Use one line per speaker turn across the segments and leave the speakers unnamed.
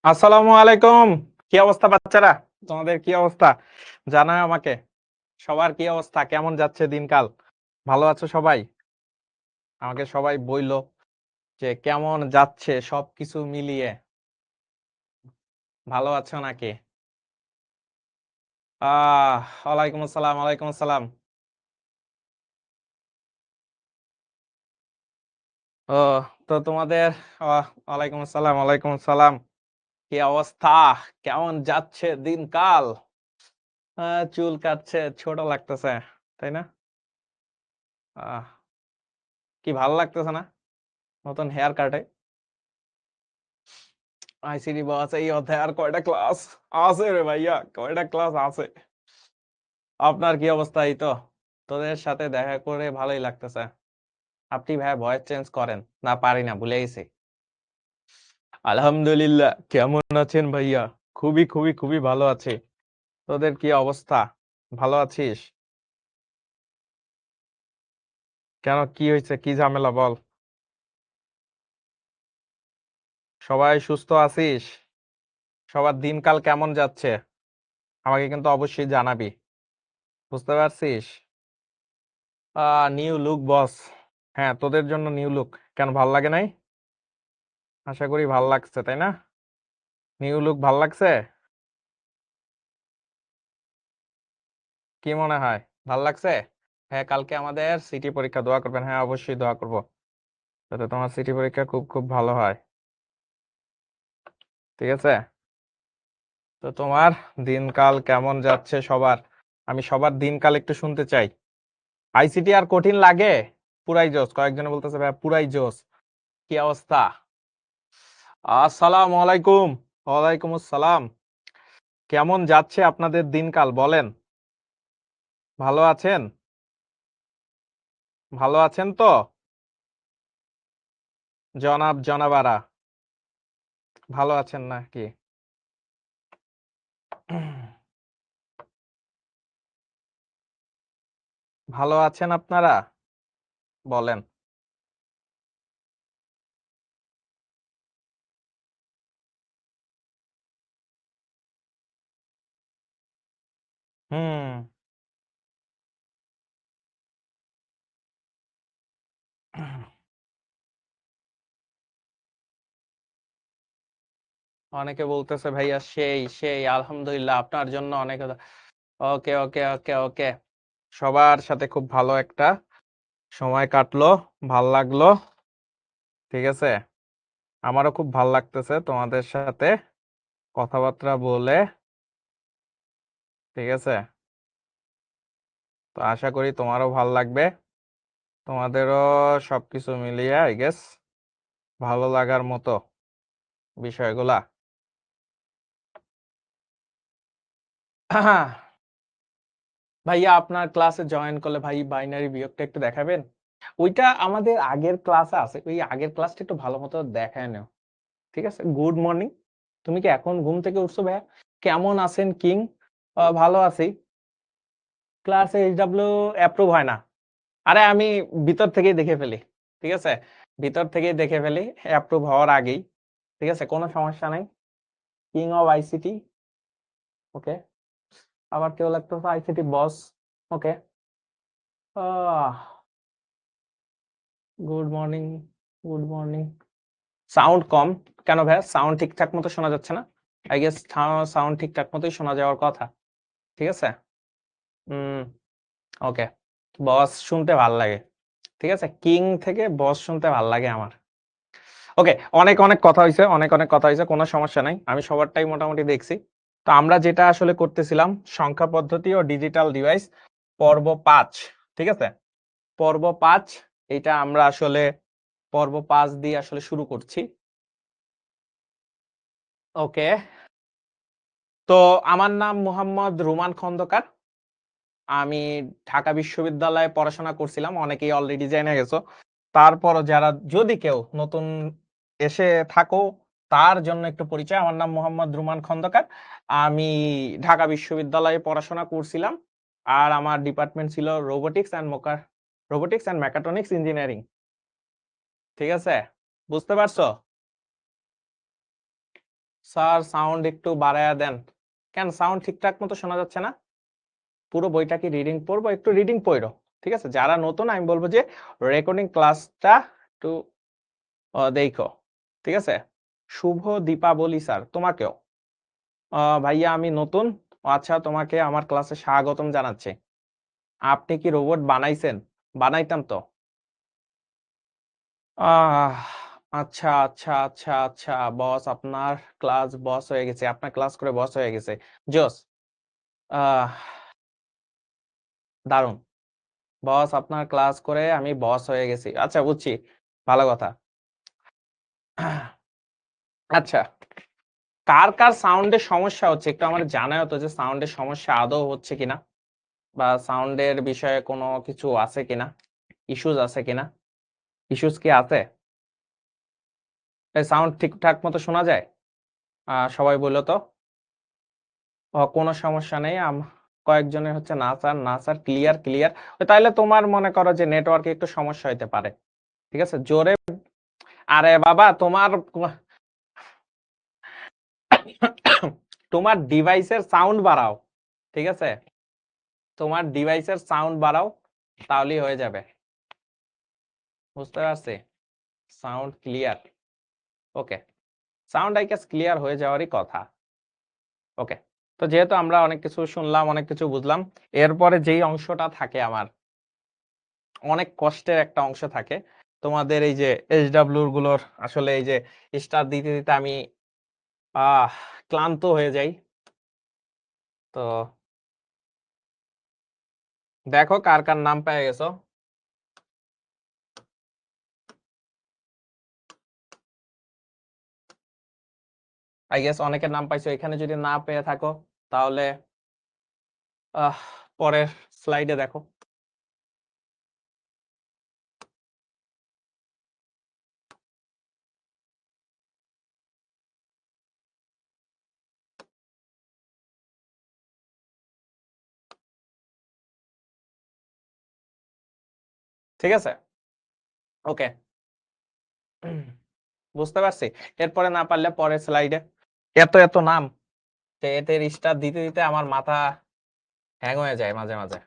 আসসালামু আলাইকুম। কি অবস্থা বাচ্চারা? তোমাদের কি অবস্থা? জানাও আমাকে। সবার কি অবস্থা? কেমন যাচ্ছে দিনকাল? ভালো আছো সবাই? আমাকে সবাই বইলো যে কেমন যাচ্ছে সবকিছু মিলিয়ে। ভালো আছো নাকি? ওয়ালাইকুম আসসালাম, ওয়ালাইকুম আসসালাম। ও তো তোমাদের ওয়ালাইকুম আসসালাম, ওয়ালাইকুম আসসালাম। কি অবস্থা? কেমন যাচ্ছে দিনকাল? চুল কাটছে, ছোট লাগতেছে। তাই না? আহ কি ভালো লাগতেছে না? নতুন হেয়ার কাটে? আইসিডি বস এই অধ্যায়ে আর কয়টা ক্লাস আছে রে ভাইয়া? কয়টা ক্লাস আছে? আপনার কি অবস্থা? এই তো তোদের সাথে দেখা করে ভালোই লাগতেছে। আপনি ভাইয়া ভয়েস চেঞ্জ করেন। না পারি না, ভুলে গেছি। আলহামদুলিল্লাহ। কেমন আছেন ভাইয়া? খুবই খুবই খুবই ভালো আছি। তোদের কি অবস্থা? ভালো আছিস? কেন, কি হয়েছে? কি ঝামেলা বল? সবাই সুস্থ আছিস? সবার দিনকাল কেমন যাচ্ছে? আমাকে কিন্তু অবশ্যই জানাবি। বুঝতে পারছিস? নিউ লুক বস। হ্যাঁ, তোদের জন্য নিউ লুক। কেন, ভাল লাগে নাই? আশা করি ভাল লাগছে, তাই না? নিউ লুক ভাল লাগছে? কি মনে হয়? ভাল লাগছে? হ্যাঁ, কালকে আমাদের সিটি পরীক্ষা, দোয়া করবেন। হ্যাঁ, অবশ্যই দোয়া করব যাতে তোমার সিটি পরীক্ষা খুব খুব ভালো হয়। ঠিক আছে? তো তোমার দিনকাল কেমন যাচ্ছে সবার? আমি সবার দিনকাল একটু শুনতে চাই। আইসিটি আর কঠিন লাগে? পুরাই জোস, কয়েকজনে বলতেছে ভাই পুরাই জোস। কি অবস্থা? আসসালামু আলাইকুম। ওয়ালাইকুম আসসালাম। কেমন যাচ্ছে আপনাদের দিনকাল বলেন? ভালো আছেন? ভালো আছেন তো? জনাবারা ভালো আছেন নাকি? ভালো আছেন আপনারা? বলেন। হুম। অনেকে বলতেছে ভাইয়া সেই সেই আলহামদুলিল্লাহ আপনার জন্য অনেক। ওকে ওকে ওকে ওকে। সবার সাথে খুব ভালো একটা সময় কাটলো, ভাল লাগলো। ঠিক আছে, আমারও খুব ভাল লাগতেছে তোমাদের সাথে কথাবার্তা বলে। ঠিক আছে, তো আশা করি তোমারও ভাল লাগবে। তোমাদেরও সবকিছু মিলিয়ে আই গেস ভালো লাগার মতো বিষয়গুলা। ভাইয়া আপনার ক্লাসে জয়েন করলে ভাই বাইনারি বিয়োগটা একটু দেখাবেন? ওইটা আমাদের আগের ক্লাসে আছে, ওই আগের ক্লাসটা একটু ভালো মতো দেখায় নাও। ঠিক আছে, গুড মর্নিং। তুমি কি এখন ঘুম থেকে উঠছো ভাইয়া? কেমন আছেন কিং? ভালো আছি। ক্লাসে এইচডব্লিউ অ্যাপ্রুভ হয় না। আরে আমি ভিতর থেকেই দেখে ফেলি। ঠিক আছে, ভিতর থেকেই দেখে ফেলি অ্যাপ্রুভ হওয়ার আগেই। ঠিক আছে, কোনো সমস্যা নাই। King of ICT. ওকে। আবার কেউ লাগতেছে ICT boss. Okay. Good morning. Good morning. Sound কম কেন ভাইয়া? সাউন্ড ঠিকঠাক মতো শোনা যাচ্ছে না? আই গেস সাউন্ড ঠিকঠাক মতোই শোনা যাওয়ার কথা। ঠিক আছে। হুম। ওকে। বস শুনতে ভাল লাগে। ঠিক আছে, কিং থেকে বস শুনতে ভাল লাগে আমার। ওকে, অনেক অনেক কথা হয়েছে, অনেক অনেক কথা হয়েছে, কোনো সমস্যা নাই। আমি সবারটাই মোটামুটি দেখছি। তো আমরা যেটা আসলে করতেছিলাম সংখ্যা পদ্ধতি ও ডিজিটাল ডিভাইস পর্ব 5। ঠিক আছে, পর্ব 5 এটা আমরা আসলে পর্ব 5 দিয়ে আসলে শুরু করছি। ওকে। তো আমার নাম মোহাম্মদ রুমান খন্দকার। আমি ঢাকা বিশ্ববিদ্যালয়ে পড়াশোনা করছিলাম, অনেকেই অলরেডি জেনে গেছো। তারপরও যারা যদি কেউ নতুন এসে থাকো তার জন্য একটু পরিচয়। আমার নাম মোহাম্মদ রুমান খন্দকার। আমি ঢাকা বিশ্ববিদ্যালয়ে পড়াশোনা করছিলাম। আর আমার ডিপার্টমেন্ট ছিল রোবোটিক্স অ্যান্ড মেকাট্রনিক্স ইঞ্জিনিয়ারিং। ঠিক আছে, বুঝতে পারছো? স্যার সাউন্ড একটু বাড়ায়া দেন। কেন সাউন্ড ঠিকঠাক মতো শোনা যাচ্ছে না? পুরো বইটা কি রিডিং পড়বো? একটু রিডিং পড়ো। ঠিক আছে, যারা নতুন আমি বলবো যে রেকর্ডিং ক্লাসটা একটু দেখো। ঠিক আছে, শুভ দীপাবলি স্যার তোমাকেও। ভাইয়া আমি নতুন। আচ্ছা, তোমাকে আমার ক্লাসে স্বাগতম জানাচ্ছি। আপনি কি রোবট বানাইছেন? বানাইতাম তো। আহ আচ্ছা আচ্ছা আচ্ছা আচ্ছা, বস আপনার ক্লাস বস হয়ে গেছে, আপনার ক্লাস করে বস হয়ে গেছে। জোস। আহ দারুণ। বস আপনার ক্লাস করে আমি বস হয়ে গেছি, আচ্ছা বুঝছি, ভালো কথা। আচ্ছা, কার কার সাউন্ডের সমস্যা হচ্ছে একটু আমার জানাও তো, যে সাউন্ডের সমস্যা আদৌ হচ্ছে কিনা, বা সাউন্ডের বিষয়ে কোনো কিছু আছে কিনা, ইস্যুস আছে কিনা, ইস্যুস কি আছে? সাউন্ড ঠিকঠাক মতো শোনা যায়? সবাই বললো তো। কোনো সমস্যা নেই। কয়েকজনের হচ্ছে না স্যার, না স্যার, ক্লিয়ার, ক্লিয়ার। তাইলে তোমার মনে করো যে নেটওয়ার্কে একটু সমস্যা হইতে পারে। ঠিক আছে, জোরে। আরে বাবা, তোমার ডিভাইসের সাউন্ড বাড়াও। ঠিক আছে, তোমার ডিভাইসের সাউন্ড বাড়াও, তাহলেই হয়ে যাবে। বুঝতে পারছি, sound clear. Okay, sound I guess clear হয়ে যাওয়ারই কথা। ওকে, তো যেহেতু আমরা অনেক কিছু শুনলাম, অনেক কিছু বুঝলাম, এরপরে যেই অংশটা থাকে আমার অনেক কষ্টের একটা অংশ থাকে, তোমাদের এই যে এইচডব্লিউ গুলোর আসলে এই যে স্টার দিতে দিতে আমি ক্লান্ত হয়ে যাই। তো দেখো কার কার নাম পেয়ে গেছো। আই গেস অনেকের নাম পাইছো। এখানে যদি না পেয়ে থাকো তাহলে আহ পরের স্লাইডে দেখো। ঠিক আছে, ওকে, বুঝতে পারছি। এরপরে না পারলে পরের স্লাইডে। এত এত নাম, এদের স্টার দিতে দিতে আমার মাথা হ্যাং হয়ে যায় মাঝে মাঝে।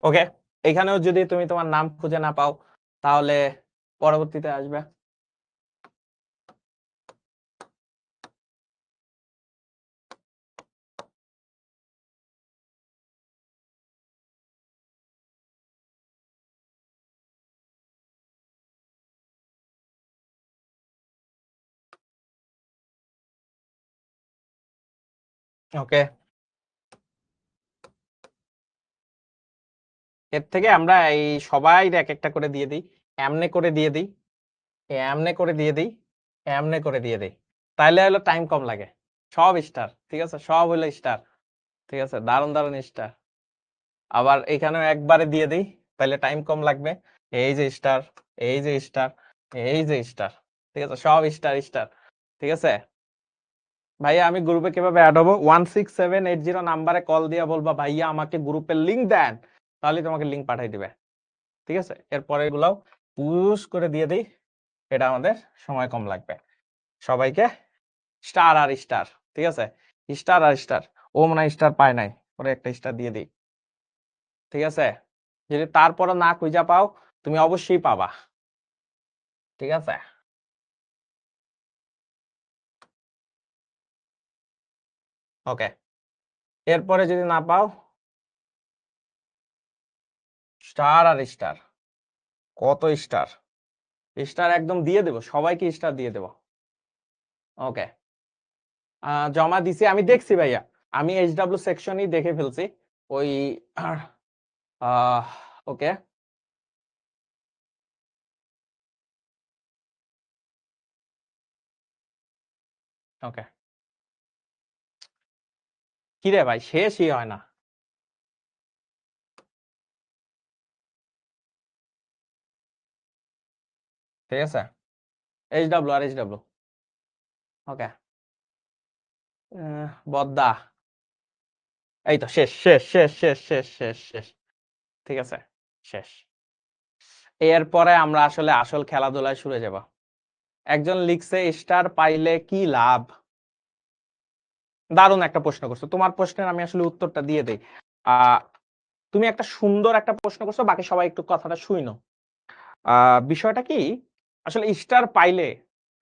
ওকে, এখানেও যদি তুমি তোমার নাম খুঁজে না পাও তাহলে পরবর্তীতে আসবে। ওকে, এর থেকে আমরা এই সবাই এক একটা করে দিয়ে দিই, এমনে করে দিয়ে দিই, এমনে করে দিয়ে দিই, এমনে করে দিয়ে দিই, তাইলে হলো টাইম কম লাগে। সব স্টার, ঠিক আছে, সব হলো স্টার। ঠিক আছে, দারুণ দারুণ স্টার। আবার এখানেও একবারে দিয়ে দিই, তাহলে টাইম কম লাগবে। এই যে স্টার, এই যে স্টার, এই যে স্টার। ঠিক আছে, সব স্টার স্টার। ঠিক আছে ভাইয়া, আমি গ্রুপে কিভাবে অ্যাড হবো? 16780 নাম্বারে কল দিয়ে বলবা ভাইয়া আমাকে গ্রুপের লিংক দেন, তাহলে তোমাকে লিংক পাঠাই দিবে। ঠিক আছে, এরপরে এগুলাও পুশ করে দিয়ে দিই, এটা আমাদের সময় কম লাগবে। সবাইকে স্টার আর স্টার। ঠিক আছে, স্টার আর স্টার। ও মনে হয় স্টার পায় নাই, পরে একটা স্টার দিয়ে দিই। ঠিক আছে, যদি তারপরে না খুঁজা পাও তুমি অবশ্যই পাবা। ঠিক আছে, ওকে, এরপরে যদি না পাও স্টার আর স্টার। কত স্টার? স্টার একদম দিয়ে দেবো, সবাইকে স্টার দিয়ে দেবো। ওকে, জমা দিছি, আমি দেখছি ভাইয়া, আমি এইচডব্লিউ সেকশনই দেখে ফেলছি ওই। ওকে, ওকে, কিরে ভাই শেষই হয় না। ঠিক আছে, এইচডব্লিউ আর এইচডব্লিউ। ওকে, বদ্দা এই তো শেষ শেষ শেষ শেষ শেষ শেষ শেষ ঠিক আছে শেষ। এরপরে আমরা আসলে আসল খেলাধুলায় শুরু যাব। একজন লিখছে স্টার পাইলে কি লাভ? দারুণ একটা প্রশ্ন করছো। তোমার প্রশ্নের আমি আসলে উত্তরটা দিয়ে দেই। তুমি একটা সুন্দর একটা প্রশ্ন করছো, বাকি সবাই একটু কথাটা শুইনো। বিষয়টা কি, আসলে স্টার পাইলে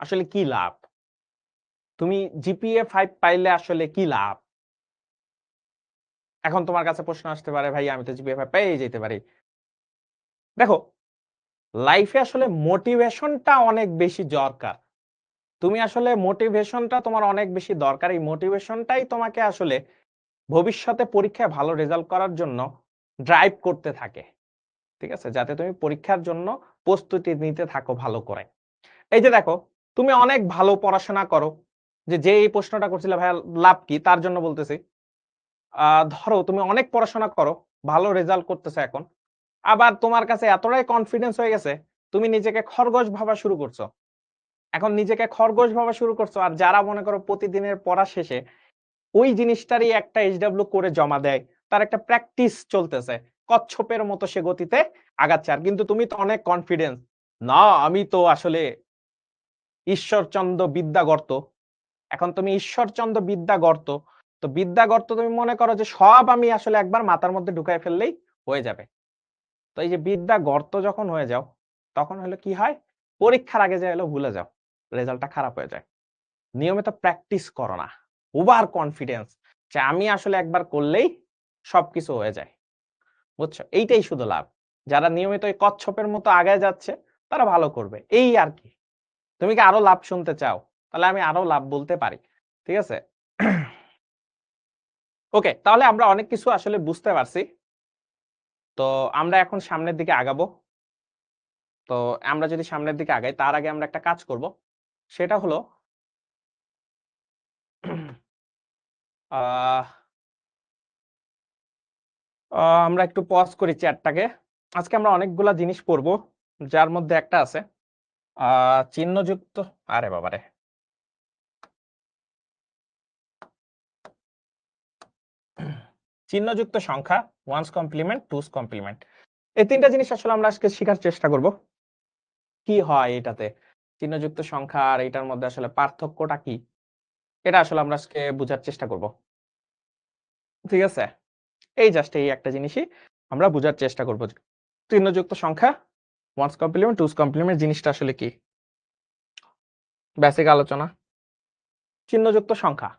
আসলে কি লাভ? তুমি জিপিএ 5 পাইলে আসলে কি লাভ? এখন তোমার কাছে প্রশ্ন আসতে পারে, ভাই আমি তো জিপিএ 5 পেয়ে যেতে পারি। দেখো, লাইফে আসলে মোটিভেশনটা অনেক বেশি দরকার। তুমি আসলে মোটিভেশনটা তোমার অনেক বেশি দরকার। এই মোটিভেশনটাই তোমাকে আসলে ভবিষ্যতে পরীক্ষায় ভালো রেজাল্ট করার জন্য ড্রাইভ করতে থাকে। ঠিক আছে? যাতে তুমি পরীক্ষার জন্য প্রস্তুতি নিতে থাকো ভালো করে। এই যে দেখো, তুমি অনেক ভালো পড়াশোনা করো। যে এই প্রশ্নটা করছিলে ভাইয়া লাভ কি? তার জন্য বলতেছি। ধরো তুমি অনেক পড়াশোনা করো, ভালো রেজাল্ট করতেছো এখন। আবার তোমার কাছে এতটাই কনফিডেন্স হয়ে গেছে, তুমি নিজেকে খরগোশ ভাবা শুরু করছো। এখন নিজেকে খরগোশ ভাবা শুরু করছো, আর যারা মনে করো প্রতিদিনের পড়া শেষে ওই জিনিসটারই একটা এইচডব্লিউ করে জমা দেয়, তার একটা প্র্যাকটিস চলতেছে। কচ্ছপের মতো সে গতিতে আগাচ্ছে। আর কিন্তু তুমি তো অনেক কনফিডেন্স। না, আমি তো আসলে ঈশ্বরচন্দ্র বিদ্যাগর্ত। এখন তুমি ঈশ্বরচন্দ্র বিদ্যাগর্ত। তো বিদ্যাগর্ত তুমি মনে করো যে সব আমি আসলে একবার মাথার মধ্যে ঢুকায় ফেললেই হয়ে যাবে। তো এই যে বিদ্যাগর্ত যখন হয়ে যাও, তখন হলো কি হয়? পরীক্ষার আগে যা এলো ভুলে যাও। রেজাল্টটা খারাপ হয়ে যায়। নিয়মিত প্র্যাকটিস করো না। ওভার কনফিডেন্স যে আমি আসলে একবার করলেই সবকিছু হয়ে যায়। বুঝছো? এইটাই শুধু লাভ। যারা নিয়মিত এই কচ্ছপের মতো আগায় যাচ্ছে, তারা ভালো করবে। এই আর কি। তুমি কি আরো লাভ শুনতে চাও? তাহলে আমি আরো লাভ বলতে পারি। ঠিক আছে? ওকে, তাহলে আমরা অনেক কিছু আসলে বুঝতে পারছি। তো আমরা এখন সামনের দিকে আগাবো। তো আমরা যদি সামনের দিকে আগাই, তার আগে আমরা একটা কাজ করব। সেটা হলো আহ আমরা একটু পজ করি চ্যাটটাকে। আজকে আমরা অনেকগুলা জিনিস পড়বো, যার মধ্যে একটা আছে চিহ্নযুক্ত। আরে বাবারে, চিহ্নযুক্ত সংখ্যা, ওয়ান্স কমপ্লিমেন্ট, টুস কমপ্লিমেন্ট। এই তিনটা জিনিস আসলে আমরা আজকে শেখার চেষ্টা করব। কি হয় এটাতে, চিহ্নযুক্ত সংখ্যা আর এটার মধ্যে আসলে পার্থক্যটা কি, এটা আসলে আমরা আজকে বোঝার চেষ্টা করব। ঠিক আছে? এই জাস্ট এই একটা জিনিসই আমরা বোঝার চেষ্টা করব। চিহ্নযুক্ত সংখ্যা, ওয়ান্স কমপ্লিমেন্ট, টুস কমপ্লিমেন্ট জিনিসটা আসলে কি, বেসিক আলোচনা। চিহ্নযুক্ত সংখ্যা,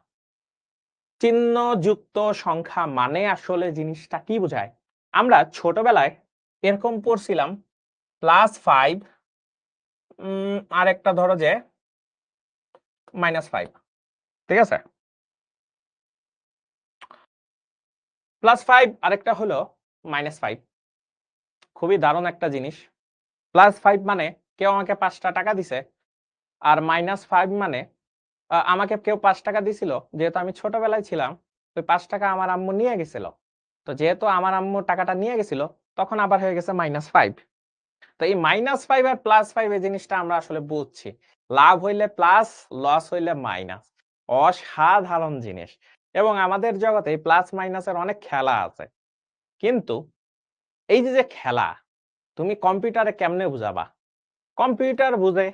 চিহ্নযুক্ত সংখ্যা মানে আসলে জিনিসটা কি বোঝায়? আমরা ছোটবেলায় এরকম পড়ছিলাম, +5 আর একটা ধরো যে -5। ঠিক আছে? +5 আরেকটা হলো -5। খুবই দারুণ একটা জিনিস। +5 মানে কেউ আমাকে ৫ টা টাকা দিছে, আর -5 মানে আমাকে কেউ ৫ টাকা দিছিল। যেহেতু আমি ছোটবেলায় ছিলাম, ওই ৫ টাকা আমার আম্মু নিয়ে গেছিল। তো যেহেতু আমার আম্মু টাকাটা নিয়ে গেছিল, তখন আবার হয়ে গেছে -5। তো এই -5 আর +5 এই জিনিসটা আমরা আসলে বুঝছি। লাভ হইলে প্লাস, লস হইলে মাইনাস। অসাধারণ জিনিস। এবং আমাদের জগতে প্লাস মাইনাসের অনেক খেলা আছে। কিন্তু এই যে খেলা, তুমি কম্পিউটারে কেমনে বুঝাবা? কম্পিউটার বুঝে।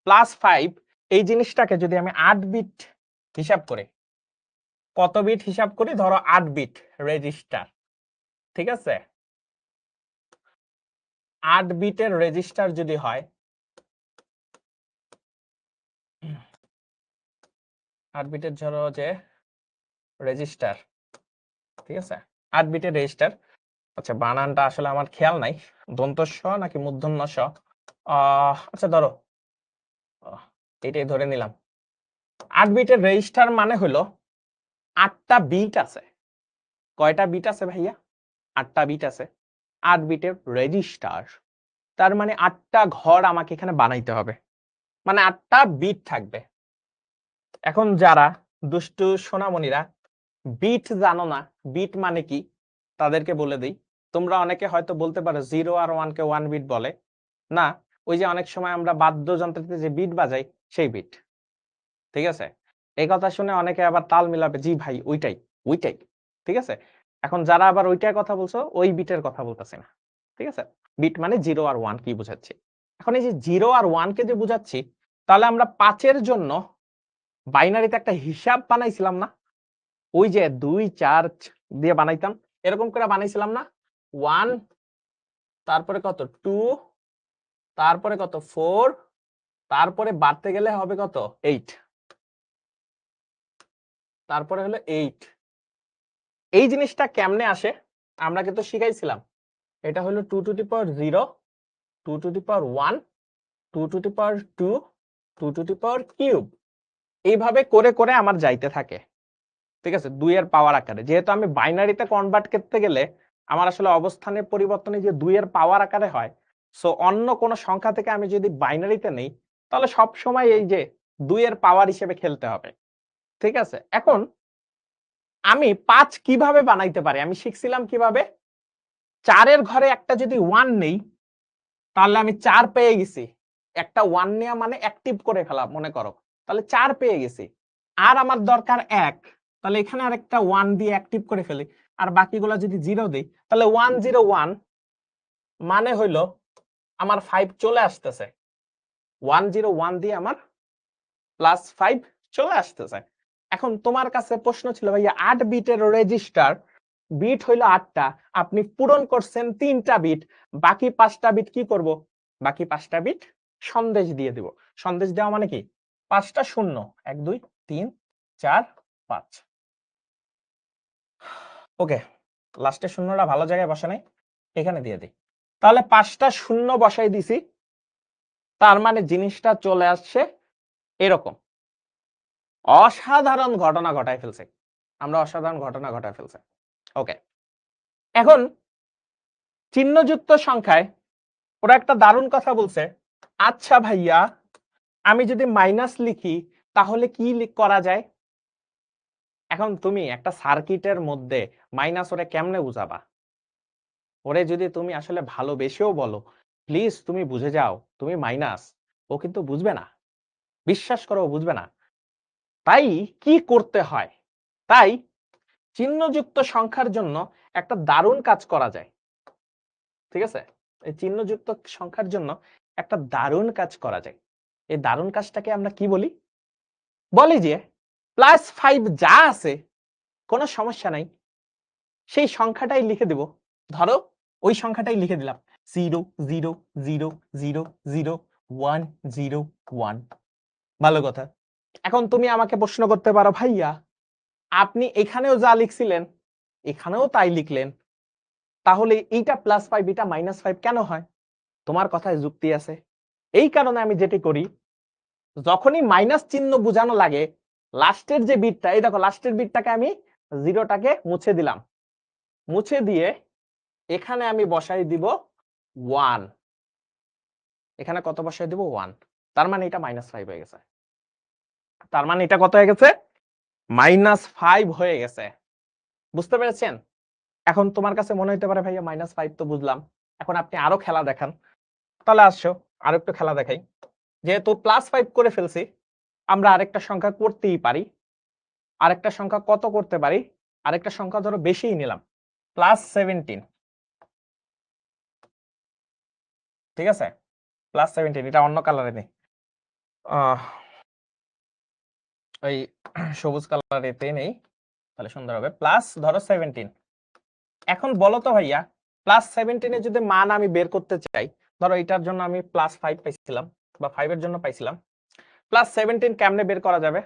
+5 এই জিনিসটাকে যদি আমি ৮ বিট হিসাব করি, কত বিট হিসাব করি? ধরো ৮ বিট রেজিস্টার। ঠিক আছে? ৮ বিটের রেজিস্টার যদি হয়, ৮ বিটের ধরো যে রেজিস্টার। ঠিক আছে? ৮ বিটের রেজিস্টার। আচ্ছা, বানানটা আসলে আমার খেয়াল নাই। দন্ত স নাকি মূর্ধন্য স? আচ্ছা ধরো এটাই ধরে নিলাম। ৮ বিটের রেজিস্টার মানে হলো ৮টা বিট আছে। কয়টা বিট আছে ভাইয়া? ৮টা বিট আছে। ৮ বিটের রেজিস্টার। তার মানে ৮টা ঘর আমাকে এখানে বানাইতে হবে। মানে ৮টা বিট থাকবে। এখন যারা দুষ্টু সোনামণিরা বিট জানো না, বিট মানে কি তাদেরকে বলে দেই। তোমরা অনেকে হয়তো বলতে পারো 0 আর 1 কে 1 বিট বলে। না, ওই যে অনেক সময় আমরা বাদ্যযন্ত্রতে যে বিট বাজাই, সেই বিট। ঠিক আছে? এই কথা শুনে অনেকে আবার তাল মিলাবে, জি ভাই ওইটাই, ওইটাই। ঠিক আছে? এখন যারা আবার ওইটার কথা বলছো ওই বিটের কথা বলতেছি না, ঠিক আছে? বিট মানে 0 আর 1 কি বুঝাচ্ছি। এখন এই যে 0 আর 1 কে যে বুঝাচ্ছি, তাহলে আমরা 5 এর জন্য বাইনারিতে একটা হিসাব বানাইছিলাম না? ওই যে 2 4 দিয়ে বানাইতাম, এরকম করে বানাইছিলাম না? 1 তারপরে কত 2 তারপরে কত 4 তারপরে বাড়তে গেলে হবে কত 8 তারপরে হলো 8। এই জিনিসটা কেমনে আসে আমরা কিন্তু শিখাইছিলাম। এটা হলো 2 to the power 0 2 to the power 1 2 to the power 2 2 to the power cube. এইভাবে করে করে আমার যাইতে থাকে, ঠিক আছে, 2 এর পাওয়ার আকারে। যেহেতু আমি বাইনারিতে কনভার্ট করতে গেলে আমার আসলে অবস্থানের পরিবর্তনে যে 2 এর পাওয়ার আকারে হয়, সো অন্য কোন সংখ্যা থেকে আমি যদি বাইনারিতে নেই তাহলে সব সময় এই যে 2 এর পাওয়ার হিসেবে খেলতে হবে, ঠিক আছে? এখন আমি 5 কিভাবে বানাইতে পারি আমি শিখছিলাম কিভাবে। 4 এর ঘরে একটা যদি 1 নেই তাহলে আমি 4 পেয়ে গেছি। একটা 1 নেয়া মানে অ্যাক্টিভ করে ফেলা মনে করো, তাহলে 4 পেয়ে গেছি। আর আমার দরকার 1, তাহলে এখানে আরেকটা 1 দিয়ে অ্যাক্টিভ করে ফেলি। আর বাকিগুলো যদি 0 দেই তাহলে 101 মানে হইলো আমার 5 চলে আসতেছে। 101 দিয়ে আমার +5 চলে আসতেছে। এখন তোমার কাছে প্রশ্ন ছিল ভাইয়া 8 বিটের রেজিস্টার, বিট হইলো 8টা, আপনি পূরণ করছেন 3টা বিট, বাকি 5টা বিট কি করব? বাকি 5টা বিট সন্দেশ দিয়ে দিব। সন্দেশ দেওয়া মানে কি? 5টা শূন্য 1 2 3 4 5। ওকে, লাস্টের শূন্যটা ভালো জায়গায় বসে নাই, এখানে দিয়ে দিই। তাহলে 5টা শূন্য বসাই দিছি, তার মানে জিনিসটা চলে আসছে এরকম। অসাধারণ ঘটনা ঘটায় ফেলছে, আমরা অসাধারণ ঘটনা ঘটায় ফেলছে। ওকে, এখন চিহ্নযুক্ত সংখ্যায় ওরা একটা দারুণ কথা বলছে। আচ্ছা ভাইয়া, আমি যদি মাইনাস লিখি তাহলে কি করা যায়? এখন তুমি একটা সার্কিটের মধ্যে মাইনাস ওরে কেমনে বুঝাবা? ওরে যদি তুমি আসলে ভালোবেসেও বলো প্লিজ তুমি বুঝে যাও তুমি মাইনাস, ও কিন্তু বুঝবে না, বিশ্বাস করো বুঝবে না। তাই কি করতে হয়? তাই চিহ্নযুক্ত সংখ্যার জন্য একটা দারুণ কাজ করা যায়, ঠিক আছে? এই চিহ্নযুক্ত সংখ্যার জন্য একটা দারুণ কাজ করা যায়। এই দারুণ কাজটাকে আমরা কি বলি? বলি যে +5 যা আছে কোনো সমস্যা নাই, সেই সংখ্যাটাই লিখে দেব। ধরো ওই সংখ্যাটাই লিখে দিলাম 0 0 0 0 0 1 0 1। ভালো কথা। এখন তুমি আমাকে প্রশ্ন করতে পারো ভাইয়া আপনি এখানেও যা লিখছিলেন এখানেও তাই লিখলেন, তাহলে এইটা +5 এটা -5 কেন হয়? তোমার কথায় যুক্তি আছে। এই কারণে আমি যেটি করি, যখনই মাইনাস চিহ্ন বোঝানো লাগে লাস্টের যে বিটটা, এই দেখো লাস্টের বিটটাকে আমি 0টাকে মুছে দিলাম, মুছে দিয়ে এখানে আমি বসাই দিব 1। এখানে কত বসাই দিব? 1। তার মানে এটা -5 হয়ে গেছে। তার মানে এটা কত হয়ে গেছে? -5 হয়ে গেছে। বুঝতে পেরেছেন? এখন তোমার কাছে মনে হইতে পারে ভাইয়া -5 তো বুঝলাম, এখন আপনি আরো খেলা দেখান। তাহলে আসো আরো একটু খেলা দেখাই। যেহেতু +5 করে ফেলছি, আমরা আরেকটা সংখ্যা করতেই পারি। আরেকটা সংখ্যা কত করতে পারি? আরেকটা সংখ্যা ধরো বেশিই নিলাম, +17। ঠিক আছে? +17, এটা অন্য কালারে নেই। ওই সবুজ কালারেতে নেই, তাহলে সুন্দর হবে। প্লাস ধরো 17। এখন বলো তো ভাইয়া +17 এর যদি মান আমি বের করতে চাই, ধরো এটার জন্য আমি +5 পাইছিলাম বা 5 এর জন্য পাইছিলাম, +17 কেমনে বের করা যাবে?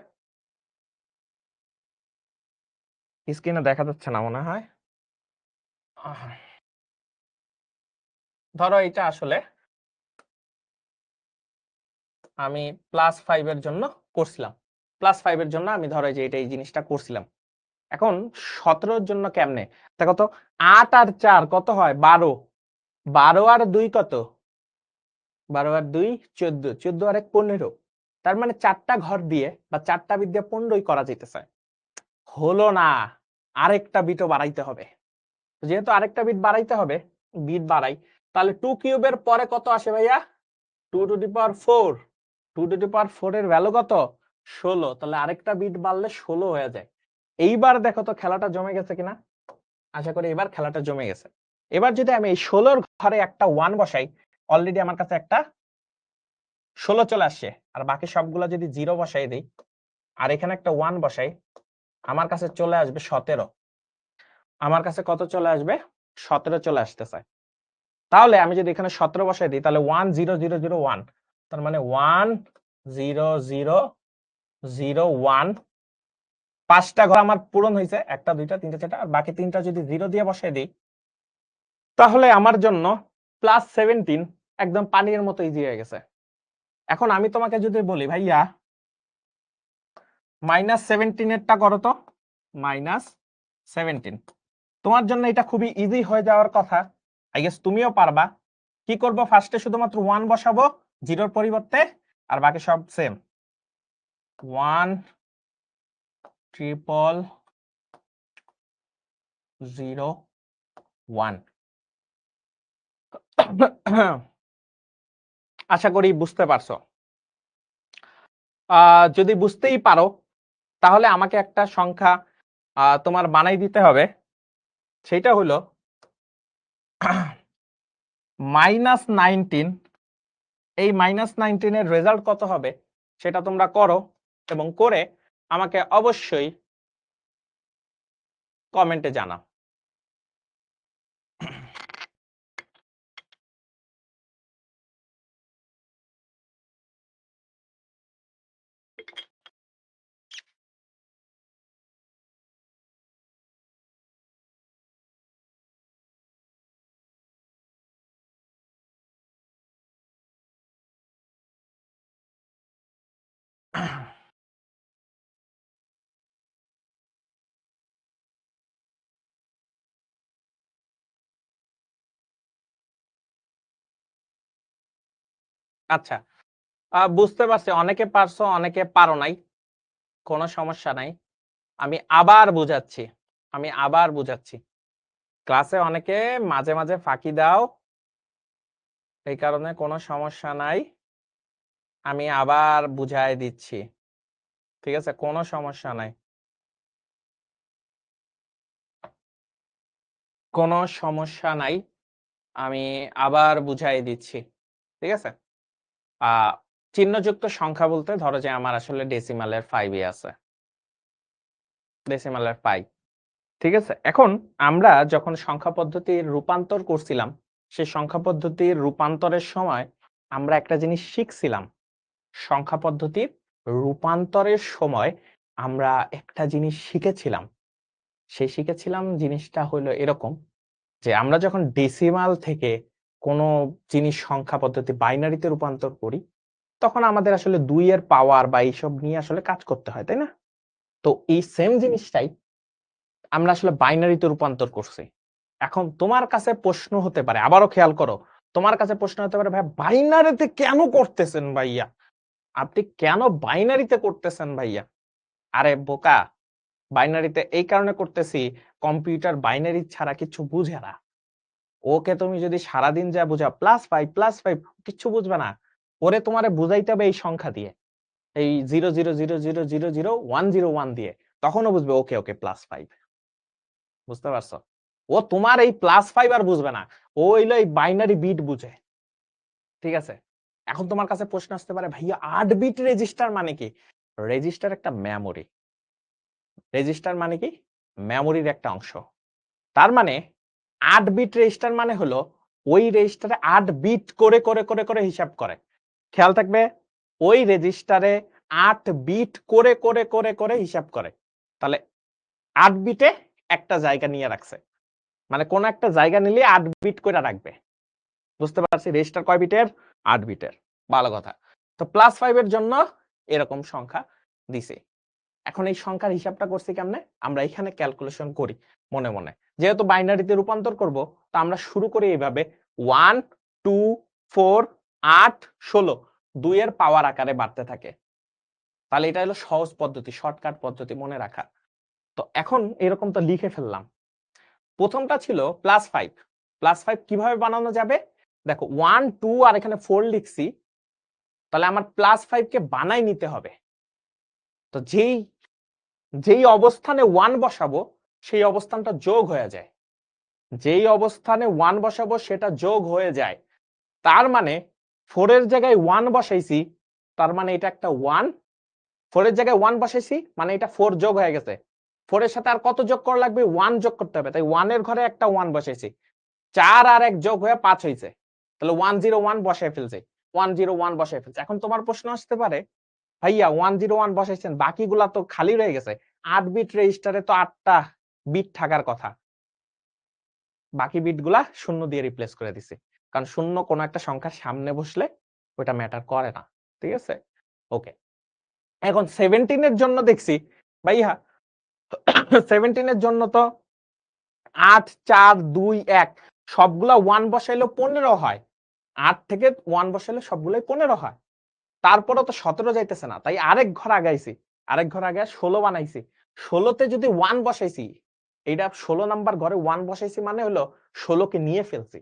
স্ক্রিনে দেখা যাচ্ছে না মনে হয়। ধরো এটা আসলে আমি +5 এর জন্য করছিলাম, +5 এর জন্য আমি ধরো যে এটা এই জিনিসটা করছিলাম। এখন 17 এর জন্য কেমনে? দেখো তো 8 আর 4 কত হয়? 12। 12 আর 2 কত? 12 আর 2 14, 14 আর 1 15। তার মানে 4টা ঘর দিয়ে বা 4টা বিট দিয়ে 15ই করা যাইতেছে। হলো না, আরেকটা বিটও বাড়াইতে হবে। যেহেতু আরেকটা বিট বাড়াইতে হবে, বিট বাড়াই, তাহলে 2 কিউবের পরে কত আসে ভাইয়া? 2 to the power 4। 2 to the পাওয়ার 4 এর ভ্যালু কত? 16। তাহলে আরেকটা বিট বাড়লে 16 হয়ে যায়। এইবার দেখো তো খেলাটা জমে গেছে কিনা, আশা করি এবার খেলাটা জমে গেছে। এবার যদি আমি এই 16 ঘরে একটা 1 বসাই, অলরেডি আমার কাছে একটা 16 চলে আসছে, আর বাকি সবগুলো যদি 0 বসাই দিই আর এখানে একটা 1 বসাই, আমার কাছে চলে আসবে 17। আমার কাছে কত চলে আসবে? 17 চলে আসতেছে। তাহলে আমি যদি এখানে 17 বসাই দিই তাহলে 1 0 0 0 1, তার মানে 1 0 0 0 1, 5টা ঘর আমার পূরণ হয়েছে, 1টা 2টা 3টা 4টা, আর বাকি 3টা যদি 0 দিয়ে বসাই দিই তাহলে আমার জন্য +17 একদম পানির মতো ইজি হয়ে গেছে। এখন আমি তোমাকে যদি বলি ভাইয়া -17 এরটা করো তো, -17, তোমার জন্য এটা খুবই ইজি হয়ে যাওয়ার কথা, আই গেস তুমিও পারবা। কি করব, ফার্স্টে শুধুমাত্র 1 বসাবো 0 এর পরিবর্তে, আর বাকি সব সেম, 1 0 0 1। আশা করি বুঝতে পারছো। যদি বুঝতেই পারো তাহলে আমাকে একটা সংখ্যা তোমার বানাই দিতে হবে, সেটা হলো -19। এই -19 এর রেজাল্ট কত হবে সেটা তোমরা করো, এবং করে আমাকে অবশ্যই কমেন্টে জানাও। আচ্ছা, বুঝতে পারছি অনেকে পারছো অনেকে পারো নাই, কোনো সমস্যা নাই। আমি আবার বুঝাচ্ছি, ক্লাসে অনেকে মাঝে মাঝে ফাঁকি দাও, এই কারণে কোনো সমস্যা নাই, আমি আবার বুঝাই দিচ্ছি, ঠিক আছে, কোনো সমস্যা নাই, কোনো সমস্যা নাই, আমি আবার বুঝাই দিচ্ছি, ঠিক আছে। চিহ্নযুক্ত সংখ্যা বলতে ধরো যে আমার আসলে ডেসিমালের 5 আছে, ডেসিমালের 5, ঠিক আছে। এখন আমরা যখন সংখ্যা পদ্ধতির রূপান্তর করছিলাম, সেই সংখ্যা পদ্ধতির রূপান্তরের সময় আমরা একটা জিনিস শিখছিলাম, সংখ্যা পদ্ধতির রূপান্তরের সময় আমরা একটা জিনিস শিখেছিলাম, শিখেছিলাম জিনিসটা হলো এরকম, যে আমরা যখন ডেসিমাল থেকে কোনো জিনিস সংখ্যা পদ্ধতি বাইনারিতে রূপান্তর করি তখন আমাদের আসলে 2 এর পাওয়ার বা এইসব নিয়ে আসলে কাজ করতে হয়, তাই না? তো এই সেম জিনিসটাই আমরা আসলে বাইনারিতে রূপান্তর করছি। এখন তোমার কাছে প্রশ্ন হতে পারে, আবারও খেয়াল করো, তোমার কাছে প্রশ্ন হতে পারে, ভাই বাইনারিতে কেন করতেছেন ভাইয়া, আপনি কেন বাইনারিতে করতেছেন ভাইয়া? আরে বোকা, বাইনারিতে এই কারণে করতেছি, কম্পিউটার বাইনারি ছাড়া কিছু বুঝে না। ওকে তুমি যদি সারাদিন যা বুঝা +5 কিছু বুঝবে না, ওরে তোমারে বুঝাইতে হবে এই সংখ্যা দিয়ে, এই 0 0 0 0 0 0 1 0 1 দিয়ে, তখনও বুঝবে ওকে ওকে +5। বুঝতে পারছো? ও তোমার এই +5 আর বুঝবে না, ও হইলো এই বাইনারি বিট বুঝে, ঠিক আছে। এখন তোমার কাছে প্রশ্ন আসতে পারে, ভাইয়া 8 বিট রেজিস্টার মানে কি? রেজিস্টার একটা মেমোরি, রেজিস্টার মানে কি? মেমোরির একটা অংশ। তার মানে 8 বিট রেজিস্টার মানে হলো ওই রেজিস্টারে 8 বিট করে করে করে করে হিসাব করে। খেয়াল থাকবে, ওই রেজিস্টারে 8 বিট করে করে করে করে হিসাব করে। তাহলে 8 বিটে একটা জায়গা নিয়ে রাখছে, মানে কোন একটা জায়গা নিলে 8 বিট করে রাখবে। বুঝতে পারছি রেজিস্টার কয় বিটের? 8 বিটের। ভালো কথা। তো +5 এর জন্য এরকম সংখ্যা দিছে। এখন এই সংখ্যার হিসাবটা করছি কেমনে? আমরা এখানে ক্যালকুলেশন করি মনে মনে। যেহেতু বাইনারিতে রূপান্তর করব, তো আমরা শুরু করি এইভাবে, 1 2 4 8 16, 2 এর পাওয়ার আকারে বাড়তে থাকে। তাহলে এটা হলো সহজ পদ্ধতি, শর্টকাট পদ্ধতি মনে রাখা। তো এখন এরকম তো লিখে ফেললাম। প্রথমটা ছিল +5, +5 কিভাবে বানানো যাবে? দেখো 1 2 আর এখানে 4 লিখছি, তাহলে আমার +5 কে বানাই নিতে হবে। তো যেই যেই অবস্থানে 1 বসাবো সেই অবস্থানটা যোগ হয়ে যায়, যেই অবস্থানে 1 বসাবো সেটা যোগ হয়ে যায়। তার মানে 4 এর জায়গায় 1 বসাইছি, তার মানে এটা একটা 1, 4 এর জায়গায় 1 বসাইছি মানে এটা 4 যোগ হয়ে গেছে। 4 এর সাথে আর কত যোগ করা লাগবে? 1 যোগ করতে হবে। তাই 1 এর ঘরে একটা 1 বসাইছি। 4 আর 1 যোগ হয়ে 5 হইছে। তাহলে 101 বসায় ফেলছি। 101 বসায় ফেলছি। এখন তোমার প্রশ্ন আসতে পারে, ভাইয়া 101 বসাইছেন, বাকিগুলা তো খালি রয়ে গেছে। 8 বিট রেজিস্টারে তো 8টা বিট থাকার কথা। বাকি বিটগুলা শূন্য দিয়ে রিপ্লেস করে দিছি। কারণ শূন্য কোনো একটা সংখ্যার সামনে বসলে ওটা ম্যাটার করে না। ঠিক আছে? ওকে। এখন 17 এর জন্য দেখছি, ভাইয়া 17 এর জন্য তো 8 4 2 1 সবগুলা 1 বসাইলেও 15 হয়। 8 থেকে 1 বসাইলে সবগুলাই 15 হয়। তারপরেও তো 17 যাইতেছে না। তাই আরেক ঘর আগাইছি। আরেক ঘর আগায় 16 বানাইছি। 16 তে যদি 1 বসাইছি, এইটা 16 নাম্বার ঘরে 1 বসাইছি মানে হলো 16 কে নিয়ে ফেলছি।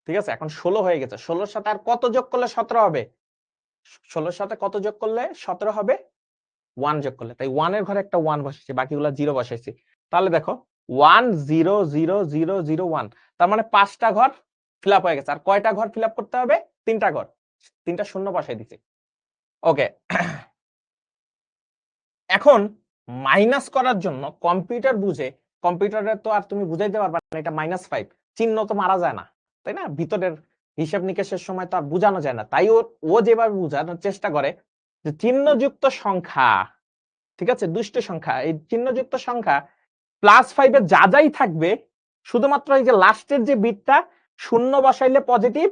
ঠিক আছে? এখন 16 হয়ে গেছে। 16 এর সাথে আর কত যোগ করলে 17 হবে? 16 এর সাথে কত যোগ করলে 17 হবে? 1 যোগ করলে। তাই 1 এর ঘরে একটা 1 বসাইছি, বাকিগুলা 0 বসাইছি। তাহলে দেখো 1 0 0 0 0 1, তার মানে 5টা ঘর ফিল আপ হয়ে গেছে। আর কয়টা ঘর ফিল আপ করতে হবে? 3টা ঘর। 3টা শূন্য বসাই দিছি। ওকে। এখন মাইনাস করার জন্য কম্পিউটার বুঝে, কম্পিউটারে তো আর তুমি বুঝাইতে পারবা না এটা -5, চিহ্ন তো মারা যায় না, তাই না? ভিতরের হিসাব নিকেশের সময় তো আর বোঝানো যায় না। তাই ও যেভাবে বোঝানোর চেষ্টা করে যে চিহ্নযুক্ত সংখ্যা, ঠিক আছে, দুষ্ট সংখ্যা, এই চিহ্নযুক্ত সংখ্যা +5 এর যা যাই থাকবে, শুধুমাত্র এই যে লাস্টের যে বিটটা 0 বসাইলে পজিটিভ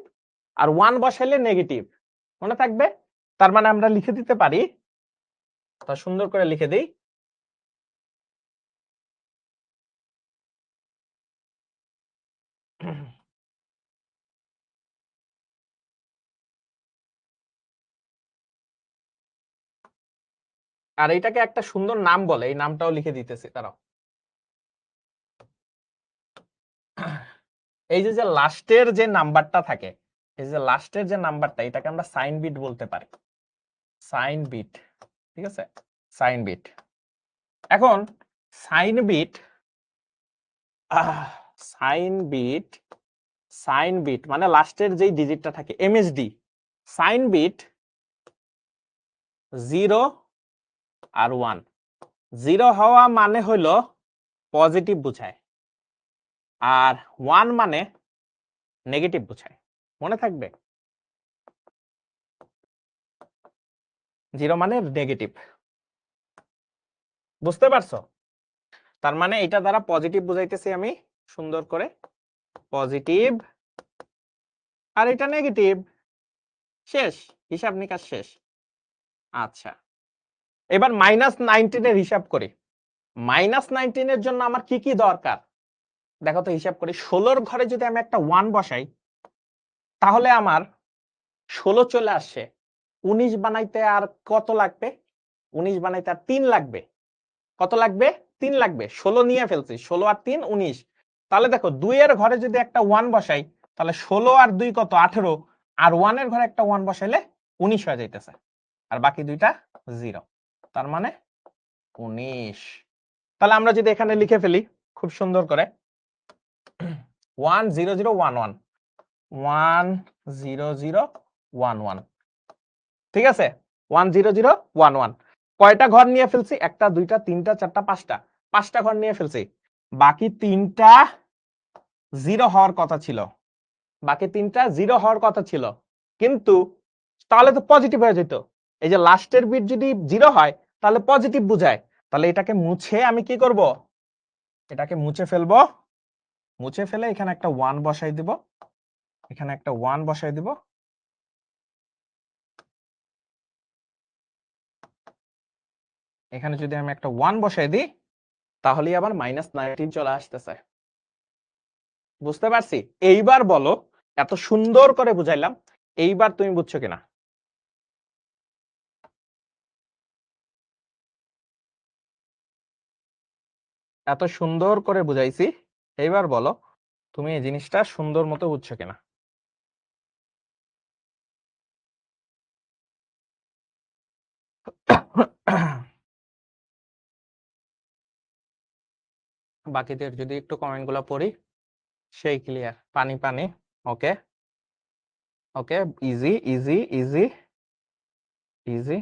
আর 1 বসাইলে নেগেটিভ, মনে থাকবে? তার মানে আমরা লিখে দিতে পারি, তা সুন্দর করে লিখে দেই, আর এটাকে একটা সুন্দর নাম বলে, এই নামটাও লিখে দিতেছি তারাও। এই যে লাস্টের যে নাম্বারটা থাকে, এই যে লাস্টের যে নাম্বারটা, এটাকে আমরা সাইন বিট বলতে পারি। সাইন বিট, ঠিক আছে? Sign bit. এখন sign bit, sign bit, sign bit মানে লাস্টের যেই ডিজিটটা থাকে, এমএসডি। সাইন বিট 0 আর 1। 0 হওয়া মানে হলো পজিটিভ বোঝায়, আর 1 মানে নেগেটিভ বোঝায়। মনে থাকবে? 0 মানে নেগেটিভ। বুঝতে পারছো? তার মানে এটা দ্বারা পজিটিভ বুঝাইতেছি আমি সুন্দর করে, পজিটিভ, আর এটা নেগেটিভ। শেষ, হিসাব নিকাশ শেষ। আচ্ছা, এবার -19 এর হিসাব করি। -19 এর জন্য আমার কি কি দরকার দেখো তো, হিসাব করি। 16 ঘরে যদি আমি একটা 1 বসাই, তাহলে আমার 16 চলে আসছে। 19 বানাইতে আর কত লাগবে? 19 বানাইতে আর 3 লাগবে। কত লাগবে? 3 লাগবে। 16 নিয়ে ফেলছি। 16 আর 3 19। তাহলে দেখো 2 এর ঘরে যদি একটা 1 বসাই, তাহলে 16 আর 2 কত? 18। আর 1 এর ঘরে একটা 1 বসাইলে 19 হয়ে যাইতেছে। আর বাকি দুইটা 0। তার মানে 19। তাহলে আমরা যদি এখানে লিখে ফেলি খুব সুন্দর করে, 1 0 0 1 1, 1 0 0 1 1, ঠিক আছে? 1 0 0 1 1। কয়টা ঘর নিয়ে ফেলছি? একটা, দুইটা, তিনটা, চারটা, পাঁচটা। 5টা ঘর নিয়ে ফেলছি। বাকি 3টা 0 হওয়ার কথা ছিল। বাকি 3টা 0 হওয়ার কথা ছিল। কিন্তু তাহলে তো পজিটিভ হয়ে যেত। এই যে লাস্টের বিট যদি 0 হয় তাহলে পজিটিভ বোঝায়। তাহলে এটাকে মুছে আমি কি করব? এটাকে মুছে ফেলবো। মুছে ফেলে এখানে একটা 1 বসাই দিব। এখানে একটা 1 বসাই দিব। এখানে যদি আমি একটা 1 বসাই দিই, তাহলেই আবার -19 চলে আসতেছে। বুঝতে পারছি? এইবার বলো, এত সুন্দর করে বুঝাইলাম, এইবার তুমি বুঝছো কিনা? এত সুন্দর করে বুঝাইছি, এইবার বলো তুমি এই জিনিসটা সুন্দর মতো বুঝছো কিনা? বাকিদের যদি একটু কমেন্ট গুলো পড়ি সেই ক্লিয়ার। পানি পানি, ওকে ওকে, ইজি ইজি ইজি ইজি।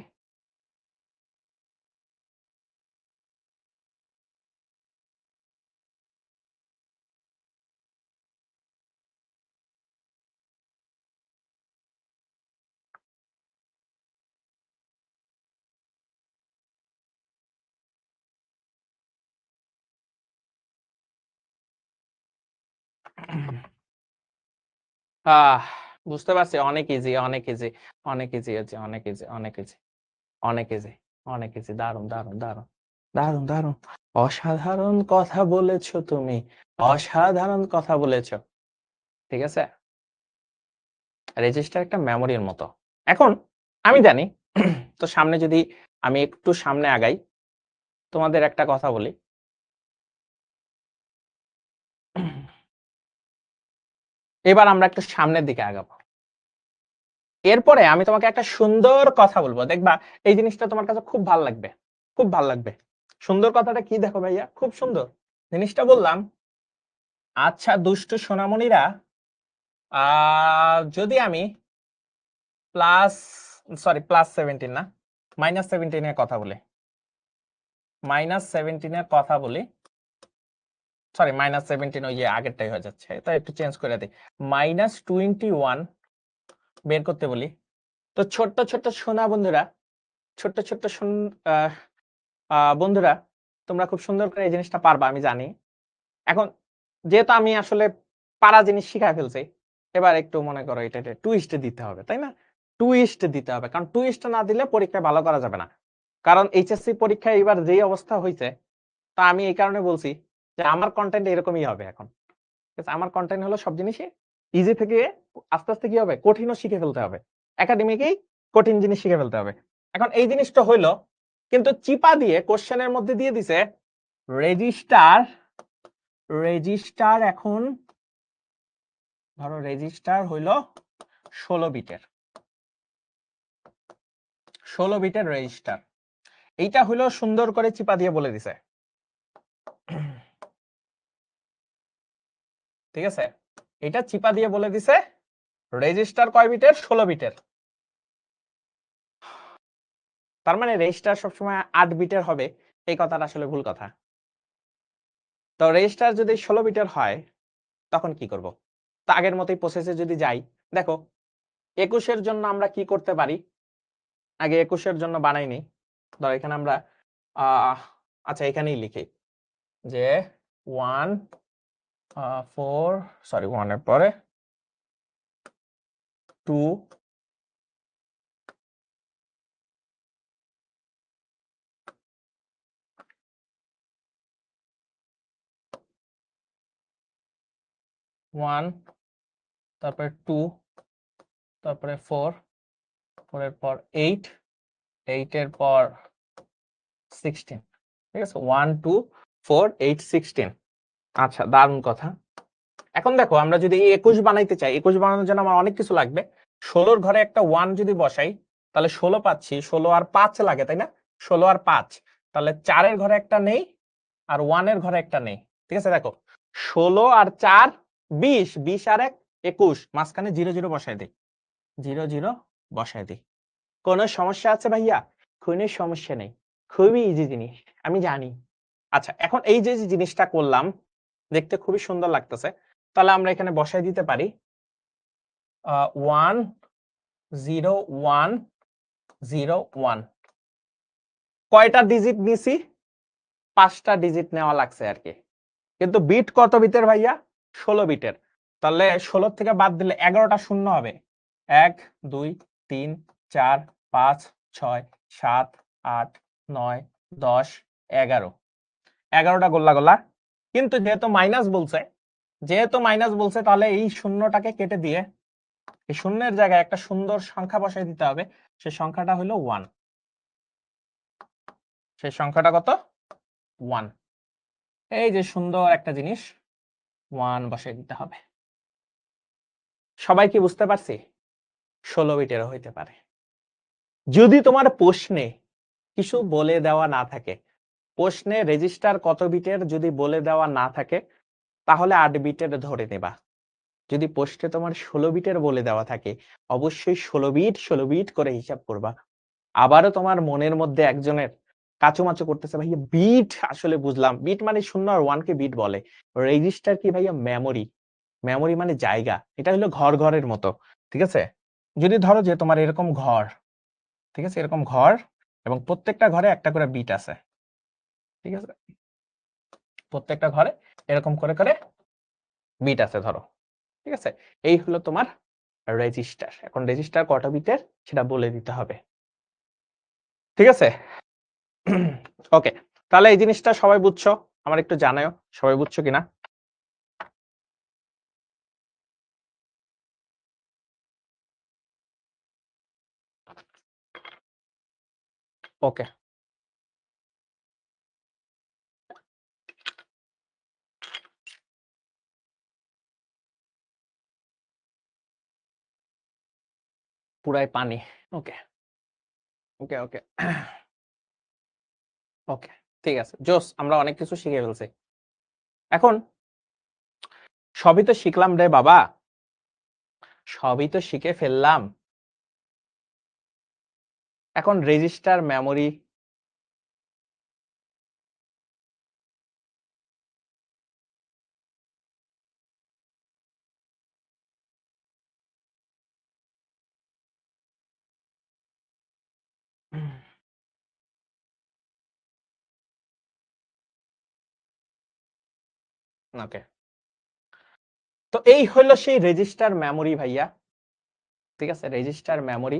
বুঝতে পারছি, অনেক ইজি অনেক ইজি অনেক ইজি আছে, অনেক ইজি অনেক ইজি অনেক ইজি অনেক ইজি। দারুণ দারুণ দারুণ দারুণ দারুণ, অসাধারণ কথা বলেছো তুমি, অসাধারণ কথা বলেছো। ঠিক আছে, রেজিস্টার একটা মেমোরির মতো। এখন আমি জানি তো সামনে যদি আমি একটু সামনে আগাই, তোমাদের একটা কথা বলি। এবার আমরা একটু সামনের দিকে আগাবো। এরপরে আমি তোমাকে একটা সুন্দর কথা বলবো, দেখবা এই জিনিসটা তোমার কাছে খুব ভালো লাগবে, খুব ভালো লাগবে। সুন্দর কথাটা কি দেখো ভাইয়া, খুব সুন্দর জিনিসটা বললাম। আচ্ছা দুষ্টু সোনামণিরা, যদি আমি +17 না, -17 এর কথা বলি, -17 এর কথা বলি, সরি -17 ওই যে আগেরটাই হয়ে যাচ্ছে, তাই একটু চেঞ্জ করে দিই, -21 বের করতে বলি। তো ছোট্ট ছোট্ট সোনা বন্ধুরা, ছোট্ট ছোট্ট বন্ধুরা, তোমরা খুব সুন্দর করে এই জিনিসটা পারবা আমি জানি। এখন যেহেতু আমি আসলে পারা জিনিস শিখায় ফেলছি, এবার একটু মনে করো এটা টুইস্ট দিতে হবে, তাই না? টুইস্ট দিতে হবে, কারণ টুইস্ট না দিলে পরীক্ষায় ভালো করা যাবে না। কারণ এইচএসসি পরীক্ষায় এবার যেই অবস্থা হয়েছে, তা আমি এই কারণে বলছি যে আমার কন্টেন্ট এরকমই হবে এখন। ঠিক আছে, আমার কন্টেন্ট হলো সব জিনিসই ইজি থেকে আস্তে আস্তে কি হবে, কঠিনও শিখে ফেলতে হবে, একাডেমিকেই কঠিন জিনিস শিখে ফেলতে হবে। এখন এই জিনিসটা হইলো, কিন্তু চিপা দিয়ে কোশ্চেনের মধ্যে দিয়ে দিছে রেজিস্টার। রেজিস্টার এখন ধরো রেজিস্টার হইলো 16 বিটের, 16 বিটের রেজিস্টার। এইটা হইলো সুন্দর করে চিপা দিয়ে বলে দিছে। ঠিক আছে, এটা চিপা দিয়ে বলে দিছে রেজিস্টার কয় বিটের, 16 বিটের। তার মানে রেজিস্টার সবসময় 8 বিটের হবে, এই কথাটা আসলে ভুল কথা। তো রেজিস্টার যদি 16 বিটের হয় তখন কি করব? তা আগের মতোই প্রসেসে যদি যাই, দেখো 21 এর জন্য আমরা কি করতে পারি, আগে 21 এর জন্য বানাই নি। ধরো এখানে আমরা আচ্ছা এখানেই লিখি যে 1 4 সরি 1 এর পরে 2 1 তারপরে 2 তারপরে 4 4 এর পর 8 8 এর পর 16। ঠিক আছে, 1 2 4 8 16। আচ্ছা দারুণ কথা। এখন দেখো আমরা যদি 21 বানাইতে চাই, 21 বানানোর জন্য আমার অনেক কিছু লাগবে। 16 ঘরে একটা 1 যদি বসাই তাহলে 16 পাচ্ছি, 16 আর 5 লাগে তাই না, 16 আর 5, তাহলে 4 এর ঘরে একটা নেই আর 1 এর ঘরে একটা নেই। ঠিক আছে, দেখো 16 আর 4 20, 20 আর 1 21, মাঝখানে 0 0 বসাই দিই, 0 0 বসাই দিই। কোনো সমস্যা আছে ভাইয়া? কোনো সমস্যা নেই, খুবই ইজি জিনিস আমি জানি। আচ্ছা এখন এই যে জিনিসটা করলাম দেখতে খুবই সুন্দর লাগতেছে, তাহলে আমরা এখানে বসাই দিতে পারি 1 0 1 0 1। কয়টা ডিজিট নিছি? 5টা ডিজিট নেওয়া লাগছে আর কি। কিন্তু বিট কত বিটের ভাইয়া? 16 বিটের। তাহলে 16 থেকে বাদ দিলে 11টা শূন্য হবে। 1 2 3 4 5 6 7 8 9 10 11, 11টা গোল্লা গোল্লা। কিন্তু যেহেতু মাইনাস বলছে তাহলে এই শূন্যটাকে কেটে দিয়ে এই শূন্যের জায়গায় একটা সুন্দর সংখ্যা বসাই দিতে হবে, সেই সংখ্যাটা হলো 1। সেই সংখ্যাটা কত? 1। এই যে সুন্দর একটা জিনিস 1 বসাই দিতে হবে। সবাই কি বুঝতে পারছি? 16 বিটেরও হইতে পারে। যদি তোমার প্রশ্নে কিছু বলে দেওয়া না থাকে, প্রশ্নে রেজিস্টার কত বিটের যদি বলে দেওয়া না থাকে তাহলে 8 বিটের ধরে নেবা। যদি প্রশ্নে তোমার 16 বিটের বলে দেওয়া থাকে অবশ্যই 16 বিট করে হিসাব করবা। আবারও তোমার মনের মধ্যে একজনের কাচুমাচু করতেছে, ভাইয়া বিট আসলে বুঝলাম, বিট মানে 0 আর 1 কে বিট বলে, রেজিস্টার কি ভাইয়া? মেমোরি। মেমোরি মানে জায়গা, এটা হলো ঘরের মতো, ঠিক আছে? যদি ধরো যে তোমার এরকম ঘর, ঠিক আছে, এরকম ঘর এবং প্রত্যেকটা ঘরে একটা করে বিট আছে, ঠিক আছে, প্রত্যেকটা ঘরে এরকম করে করে বিট আছে ধরো, ঠিক আছে, এই হলো তোমার রেজিস্টার। এখন রেজিস্টার কটা বিটের সেটা বলে দিতে হবে, ঠিক আছে? ওকে, তাহলে এই জিনিসটা সবাই বুঝছো? আমার একটু জানাও সবাই বুঝছো কিনা। ওকে, পুরাই পানি। ওকে ওকে ওকে ওকে, ঠিক আছে, জোস, আমরা অনেক কিছু শিখে ফেলছি। এখন সবই তো শিখলাম রে বাবা, সবই তো শিখে ফেললাম। এখন রেজিস্টার, মেমোরি, ওকে, তো এই হলো সেই রেজিস্টার মেমোরি ভাইয়া, ঠিক আছে, রেজিস্টার মেমোরি,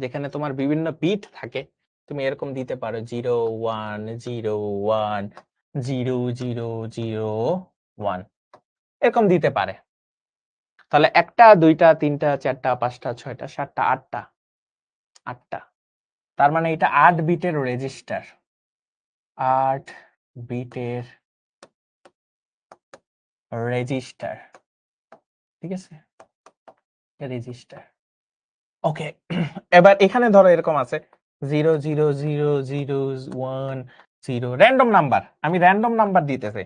যেখানে তোমার বিভিন্ন বিট থাকে। তুমি এরকম দিতে পারো 0 1 0 1 0 0 0 1, এরকম দিতে পারে। তাহলে 1টা 2টা 3টা 4টা 5টা 6টা 7টা 8টা 8টা, তার মানে এটা 8 বিটের রেজিস্টার, 8 বিটের রেজিস্টার, ঠিক আছে, রেজিস্টার। ওকে, এবার এখানে ধরো এরকম আছে 0 0 0 0 1 0, র্যান্ডম নাম্বার, আমি র্যান্ডম নাম্বার দিতেছি,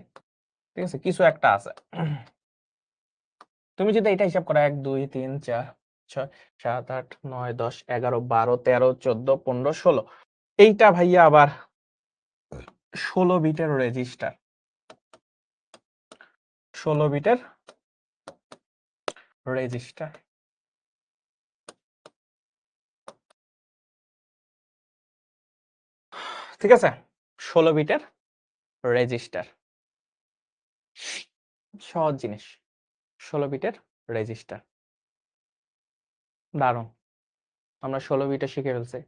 ঠিক আছে, কিছু একটা আছে। তুমি যদি এটা হিসাব করো 1 2 3 4 6 7 8 9 10 11 12 13 14 15 16, এইটা ভাইয়া আবার 16 বিটের রেজিস্টার, 16 বিটের রেজিস্টার, ঠিক আছে, 16 বিটের রেজিস্টার, সহজ জিনিস, 16 বিটের রেজিস্টার, দারুণ, আমরা 16 বিটে শিখে ফেলছি।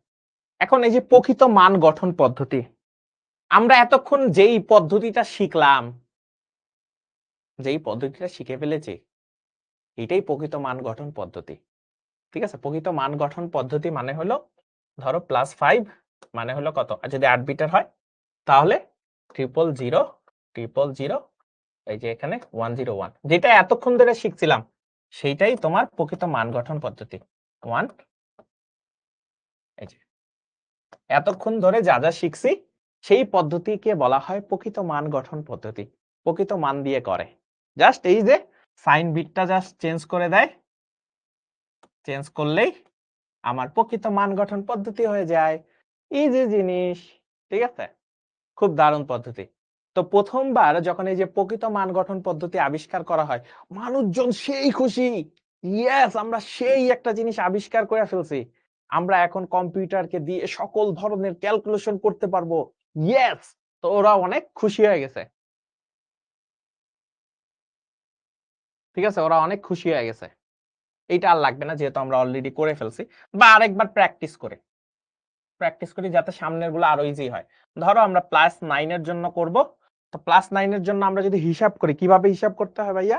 এখন এই যে প্রকৃত মান গঠন পদ্ধতি, আমরা এতক্ষণ যেই পদ্ধতিটা শিখলাম, যেই পদ্ধতিটা শিখে ফেলেছি, এটাই প্রকৃত মান গঠন পদ্ধতি, ঠিক আছে? প্রকৃত মান গঠন পদ্ধতি মানে হলো ধরো +5 মানে হলো কত, আর যদি 8 বিটের হয় তাহলে 000 000, এই যে এখানে 101, যেটা এতক্ষণ ধরে শিখছিলাম সেইটাই তোমার প্রকৃত মান গঠন পদ্ধতি। 1, এই যে এতক্ষণ ধরে যা যা শিখছি সেই পদ্ধতিকে বলা হয় প্রকৃত মান গঠন পদ্ধতি, প্রকৃত মান দিয়ে করে, জাস্ট এই যে সাইন বিটটা জাস্ট চেঞ্জ করে দেয়, চেঞ্জ করলেই আমার প্রকৃত মান গঠন পদ্ধতি হয়ে যায়, ইজি জিনিস, ঠিক আছে, খুব দারুণ পদ্ধতি। তো প্রথমবার যখন এই যে প্রকৃত মান গঠন পদ্ধতি আবিষ্কার করা হয়, মানুষজন সেই খুশি, ইয়েস, আমরা সেই একটা জিনিস আবিষ্কার করে ফেলছি, আমরা এখন কম্পিউটারকে দিয়ে সকল ধরনের ক্যালকুলেশন করতে পারবো, ইয়েস। তো ওরা অনেক খুশি হয়ে গেছে, ঠিক আছে, ওরা অনেক খুশি হয়ে গেছে। এইটা আর লাগবে না, যেহেতু আমরা অলরেডি করে ফেলছি, বা আরেকবার প্র্যাকটিস করি যাতে সামনের গুলো আরো ইজি হয়। ধরো আমরা +9 এর জন্য করব, তো +9 এর জন্য আমরা যদি হিসাব করি, কিভাবে হিসাব করতে হয় ভাইয়া?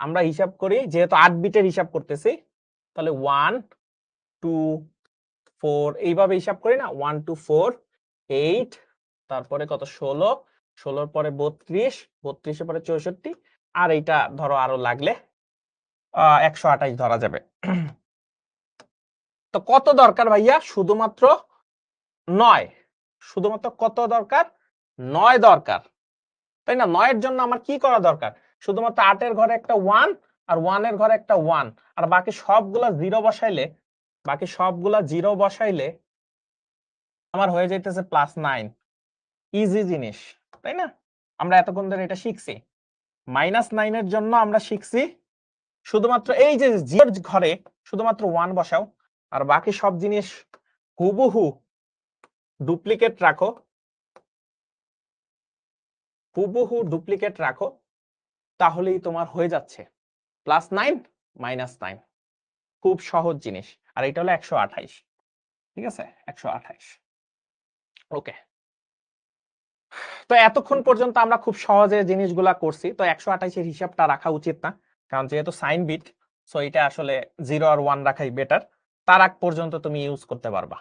আমরা হিসাব করি, যেহেতু 8 বিটের হিসাব করতেছি, তাহলে 1 2 4 এইভাবে হিসাব করি না, 1 2 4 8, তারপরে কত 16, 16 পরে 32, 32 এর পরে 64, আর এইটা ধরো আরো লাগলে 128 ধরা যাবে। তো কত দরকার ভাইয়া? শুধুমাত্র 9, শুধুমাত্র কত দরকার? 9 দরকার, তাই না? 9 এর জন্য আমার কি করা দরকার? শুধুমাত্র 8 এর ঘরে একটা 1 আর 1 এর ঘরে একটা 1 আর বাকি সবগুলা 0 বসাইলে আমার হয়ে যাইতেছে +9। ইজি জিনিস, তাই না? আমরা এতক্ষণ ধরে এটা শিখছি। -9 এর জন্য আমরা শিখছি শুধুমাত্র এই যে 0 এর ঘরে শুধুমাত্র 1 বসাও আর বাকি সব জিনিস হুবহু ডুপ্লিকেট রাখো, তাহলেই তোমার হয়ে যাচ্ছে +9 -9। খুব সহজ জিনিস। আর এটা হলো 128, ঠিক আছে? 128। ওকে, তো এতক্ষণ পর্যন্ত আমরা খুব সহজে জিনিসগুলা করছি। তো 128 এর হিসাবটা রাখা উচিত না, কারণ যেহেতু সাইন বিট, সো এটা আসলে 0 আর 1 রাখাই বেটার। তার আগ পর্যন্ত তুমি ইউজ করতে পারবা,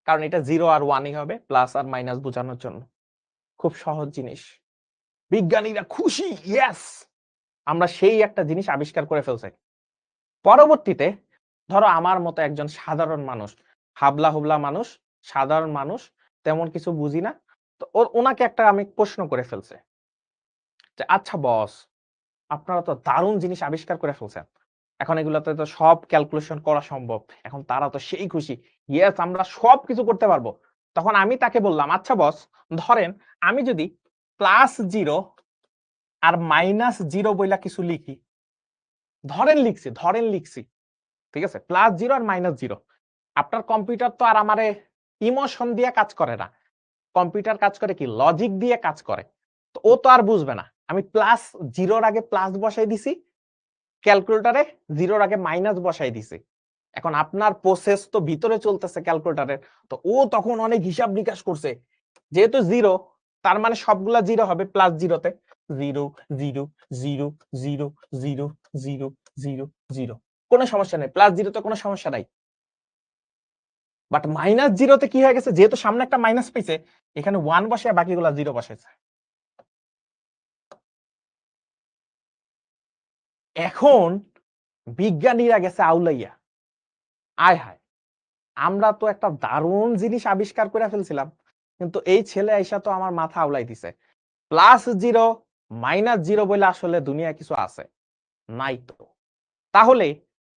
কারণ এটা 0 আর 1ই হবে, প্লাস আর মাইনাস বোঝানোর জন্য। খুব সহজ জিনিস। বিজ্ঞানীরা খুশি, ইয়েস, আমরা সেই একটা জিনিস আবিষ্কার করে ফেলছি। পরবর্তীতে ধরো আমার মতো একজন সাধারণ মানুষ, হাবলা হুবলা মানুষ, সাধারণ মানুষ, তেমন কিছু বুঝি না, তো ওনাকে একটা আমি প্রশ্ন করে ফেলছে যে আচ্ছা বস, আপনারা তো দারুণ জিনিস আবিষ্কার করে ফেলছেন, এখন এগুলোতে তো সব ক্যালকুলেশন করা সম্ভব, এখন তারা তো সেই খুশি, ইয়েস আমরা সব কিছু করতে পারবো। তখন আমি তাকে বললাম, আচ্ছা বস, ধরেন আমি যদি +0 আর -0 বইলা কিছু লিখি, ধরেন লিখছি, ঠিক আছে, +0 আর -0, আপনার কম্পিউটার তো আর আমারে ইমোশন দিয়ে কাজ করে না, কম্পিউটার কাজ করে কি লজিক দিয়ে কাজ করে। তো ও তো আর বুঝবে না আমি +0 আগে প্লাস বসাই দিছি, ক্যালকুলেটরে 0 আগে মাইনাস বসাই দিছি। এখন আপনার প্রসেস তো ভিতরে চলতেছে ক্যালকুলেটরের, তো ও তখন অনেক হিসাব নিকাশ করছে, যেহেতু 0 তার মানে সবগুলা 0 হবে +0 তে, 0 0 0 0 0 0 0 0, কোনো সমস্যা নেই, +0 তে কোনো সমস্যা নাই। বাট -0 তে কি হয়ে গেছে, যেহেতু সামনে একটা মাইনাস পাইছে, এখানে 1 বসায় বাকিগুলা 0 বসাইছে। এখন বিজ্ঞানীরা গেছে আউলাইয়া, আয় হায়, আমরা তো একটা দারুণ জিনিস আবিষ্কার করে ফেলছিলাম, কিন্তু এই ছেলে আইসা তো আমার মাথা আউলাই দিছে। +0 -0 বলে আসলে দুনিয়া কিছু আছে নাই তো। তাহলে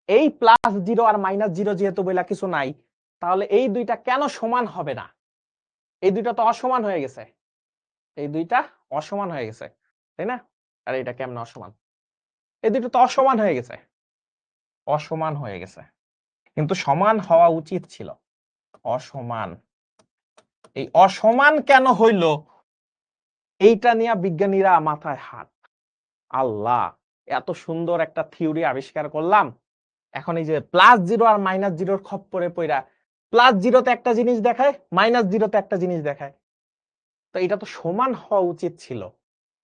এই +0 আর -0 যেহেতু বইলা কিছু নাই, তাহলে এই দুইটা কেন সমান হবে না? এই দুইটা তো অসমান হয়ে গেছে, এই দুইটা অসমান হয়ে গেছে, তাই না? আর এটা কেমনে অসমান? এই দুটো তো অসমান হয়ে গেছে, অসমান হয়ে গেছে, কিন্তু সমান হওয়া উচিত ছিল। অসমান, এই অসমান কেন হইল, এইটা নিয়ে বিজ্ঞানীরা মাথায় হাত। আল্লাহ, এত সুন্দর একটা থিওরি আবিষ্কার করলাম, এখন এই যে +0 আর -0 খপ্পরে পইরা +0 তে একটা জিনিস দেখায়, -0 তে একটা জিনিস দেখায়, তো এটা তো সমান হওয়া উচিত ছিল।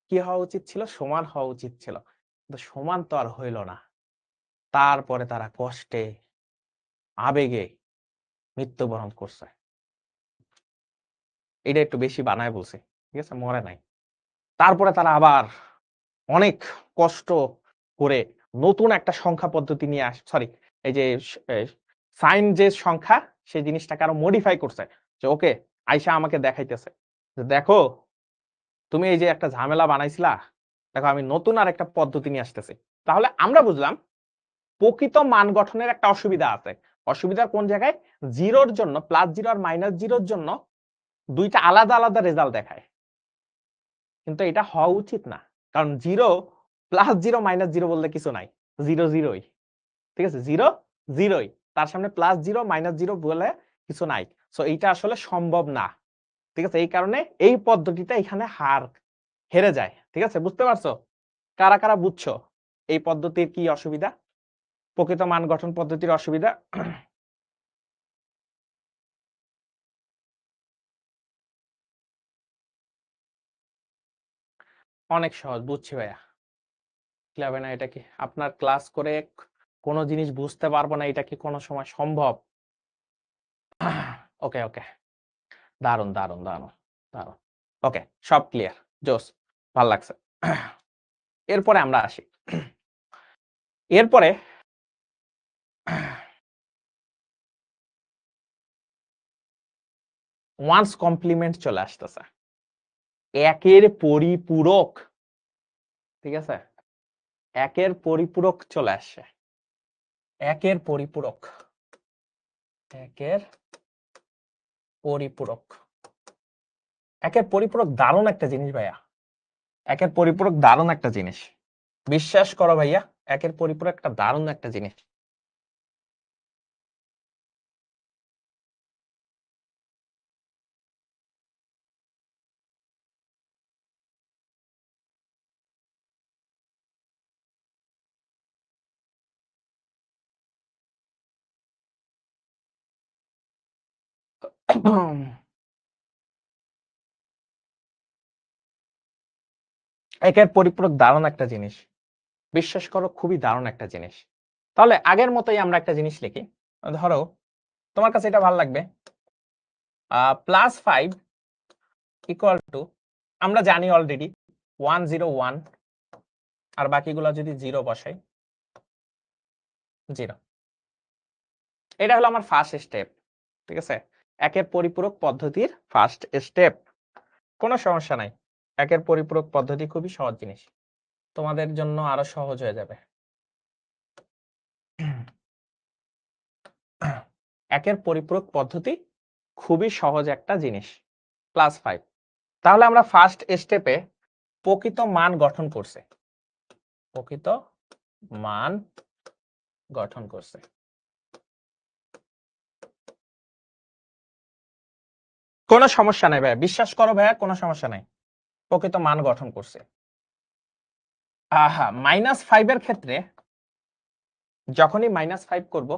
কি হওয়া উচিত ছিল? সমান হওয়া উচিত ছিল, কিন্তু সমান তো আর হইল না। তারপরে তারা কষ্টে, আবেগে মৃত্যুবরণ করছে। এটা একটু বেশি বানায় বলছি, ঠিক আছে, মরে নাই। তারপরে তারা আবার অনেক কষ্ট করে নতুন একটা সংখ্যা পদ্ধতি নিয়ে সরি, এই যে সাইন যে সংখ্যা, সেই জিনিসটাকে আরো মডিফাই করছে, যে ওকে, আইসা আমাকে দেখাইতেছে যে দেখো, তুমি এই যে একটা ঝামেলা বানাইছিলা, দেখো আমি নতুন আর একটা পদ্ধতি নিয়ে আসতেছি। তাহলে আমরা বুঝলাম প্রকৃত মান গঠনের একটা অসুবিধা আছে। অসুবিধা কোন জায়গায়? 0 জন্য, +0 আর -0 জন্য দুইটা আলাদা আলাদা রেজাল্ট দেখায়, কিন্তু এটা হওয়া উচিত না, কারণ 0 +0 -0 বলতে কিছু নাই, 0 0ই, ঠিক আছে, 0 0ই, তার সামনে +0 -0 বলে কিছু নাই। সো এইটা আসলে সম্ভব না, ঠিক আছে, এই কারণে এই পদ্ধতিটা এখানে হেরে যায়, ঠিক আছে, বুঝতে পারছো? কারা কারা বুঝছো এই পদ্ধতির কি অসুবিধা, প্রকৃত মান গঠন পদ্ধতির অসুবিধা? অনেক সহজ, বুঝছি ভাইয়া। কি হবে না, এটা কি আপনার ক্লাস করে কোনো জিনিস বুঝতে পারবো না, এটা কি কোনো সময় সম্ভব? ওকে ওকে, দারুন দারুন দারুন দারুন। ওকে, সব ক্লিয়ার, জোস, ভাল লাগছে। এরপরে আমরা আসি, এরপরে ওয়ান্স কমপ্লিমেন্ট চলে আসতেছে। একের পরিপূরক, ঠিক আছে, একের পরিপূরক চলে আসে, একের পরিপূরক, একের পরিপূরক, একের পরিপূরক দারুণ একটা জিনিস ভাইয়া, একের পরিপূরক দারুণ একটা জিনিস, বিশ্বাস করো ভাইয়া, একের পরিপূরক একটা দারুণ একটা জিনিস। একের পরিপূরক দারুণ একটা জিনিস, বিশ্বাস করো খুবই দারুণ একটা জিনিস। তাহলে আগের মতোই আমরা একটা জিনিস লিখি, ধরো তোমার কাছে এটা ভালো লাগবে, +5 ইকুয়াল টু, আমরা জানি অলরেডি 1 0 1, আর বাকিগুলো যদি 0 বসাই 0, এটা হলো আমার ফার্স্ট স্টেপ, ঠিক আছে, একের পরিপূরক পদ্ধতির ফার্স্ট স্টেপ। কোনো সমস্যা নাই, একের পরিপূরক পদ্ধতি খুবই সহজ জিনিস, তোমাদের জন্য আরো সহজ হয়ে যাবে। একের পরিপূরক পদ্ধতি খুবই সহজ একটা জিনিস, +5। তাহলে আমরা ফার্স্ট স্টেপে প্রকৃত মান গঠন করছে, প্রকৃত মান গঠন করছে, কোনো সমস্যা নাই ভাইয়া, বিশ্বাস করো ভাইয়া, কোনো সমস্যা নাই, প্রকৃত মান গঠন করছে। -5 এর ক্ষেত্রে যখনই -5 করব,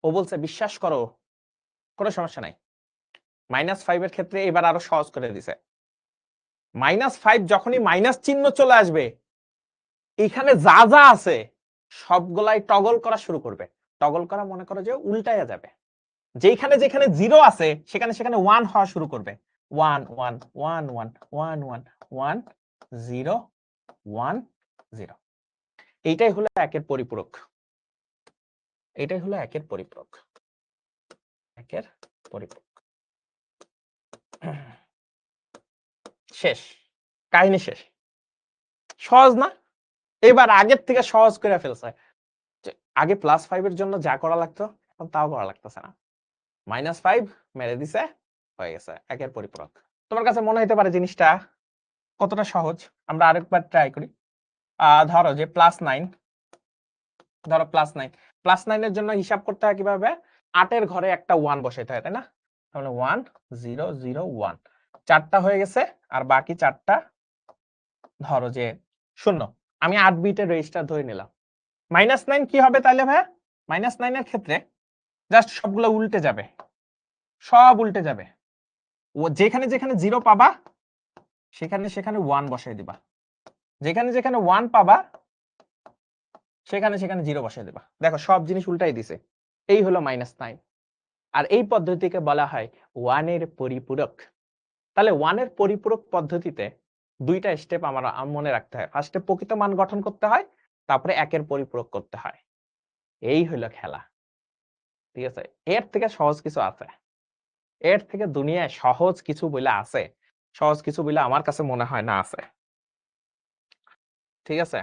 ও বলছে বিশ্বাস করো কোনো সমস্যা নাই, -5 এর ক্ষেত্রে এবার আরো সহজ করে দিছে, -5 যখনই মাইনাস চিহ্ন চলে আসবে, এখানে যা যা আছে সবগুলাই টগল করা শুরু করবে, টগল করা মনে করো যে উল্টায়া যাবে, যেখানে যেখানে 0 আছে সেখানে সেখানে 1 হওয়া শুরু করবে, 1 1 1 1 1 1 1 0 1 0, এইটাই হলো একের পরিপূরক, এটাই হলো একের পরিপূরক, একের পরিপূরক। শেষ, কাহিনী শেষ, সহজ না? এবার আগের থেকে সহজ করে ফেলছে, আগে +5 এর জন্য যা করা লাগতো এখন তাও করা লাগতেছে না, -5 মেরে দিছে, হয়ে গেছে একের পরিপূরক। তোমার কাছে মনে হতে পারে জিনিসটা কতটা সহজ, আমরা আরেকবার ট্রাই করি। ধরো যে +9, ধরো +9 এর জন্য হিসাব করতে হয় কিভাবে, 8 এর ঘরে একটা 1 বসাইতে হয়, তাই না? তাহলে 1 0 0 1, 4টা হয়ে গেছে, আর বাকি 4টা ধরো যে 0, আমি 8 বিটের রেজিস্টার ধরে নিলাম। -9 কি হবে তাহলে ভাইয়া? -9 এর ক্ষেত্রে জাস্ট সবগুলো উল্টে যাবে, সব উল্টে যাবে, ও যেখানে যেখানে 0 পাবা সেখানে সেখানে 1 বসাই দিবা, যেখানে যেখানে 1 পাবা সেখানে সেখানে 0 বসাই দিবা, দেখো সব জিনিস উল্টাই দিছে, এই হলো -9। আর এই পদ্ধতিকে বলা হয় 1 এর পরিপূরক। তাহলে 1 এর পরিপূরক পদ্ধতিতে দুইটা স্টেপ আমার মনে রাখতে হয়, ফার্স্টে প্রকৃত মান গঠন করতে হয়, তারপরে একের পরিপূরক করতে হয়, এই হলো খেলা, ঠিক আছে? এর থেকে সহজ কিছু আছে, এর থেকে দুনিয়ায় সহজ কিছু বলে আছে, সহজ কিছু বলে আমার কাছে মনে হয় না আছে, ঠিক আছে?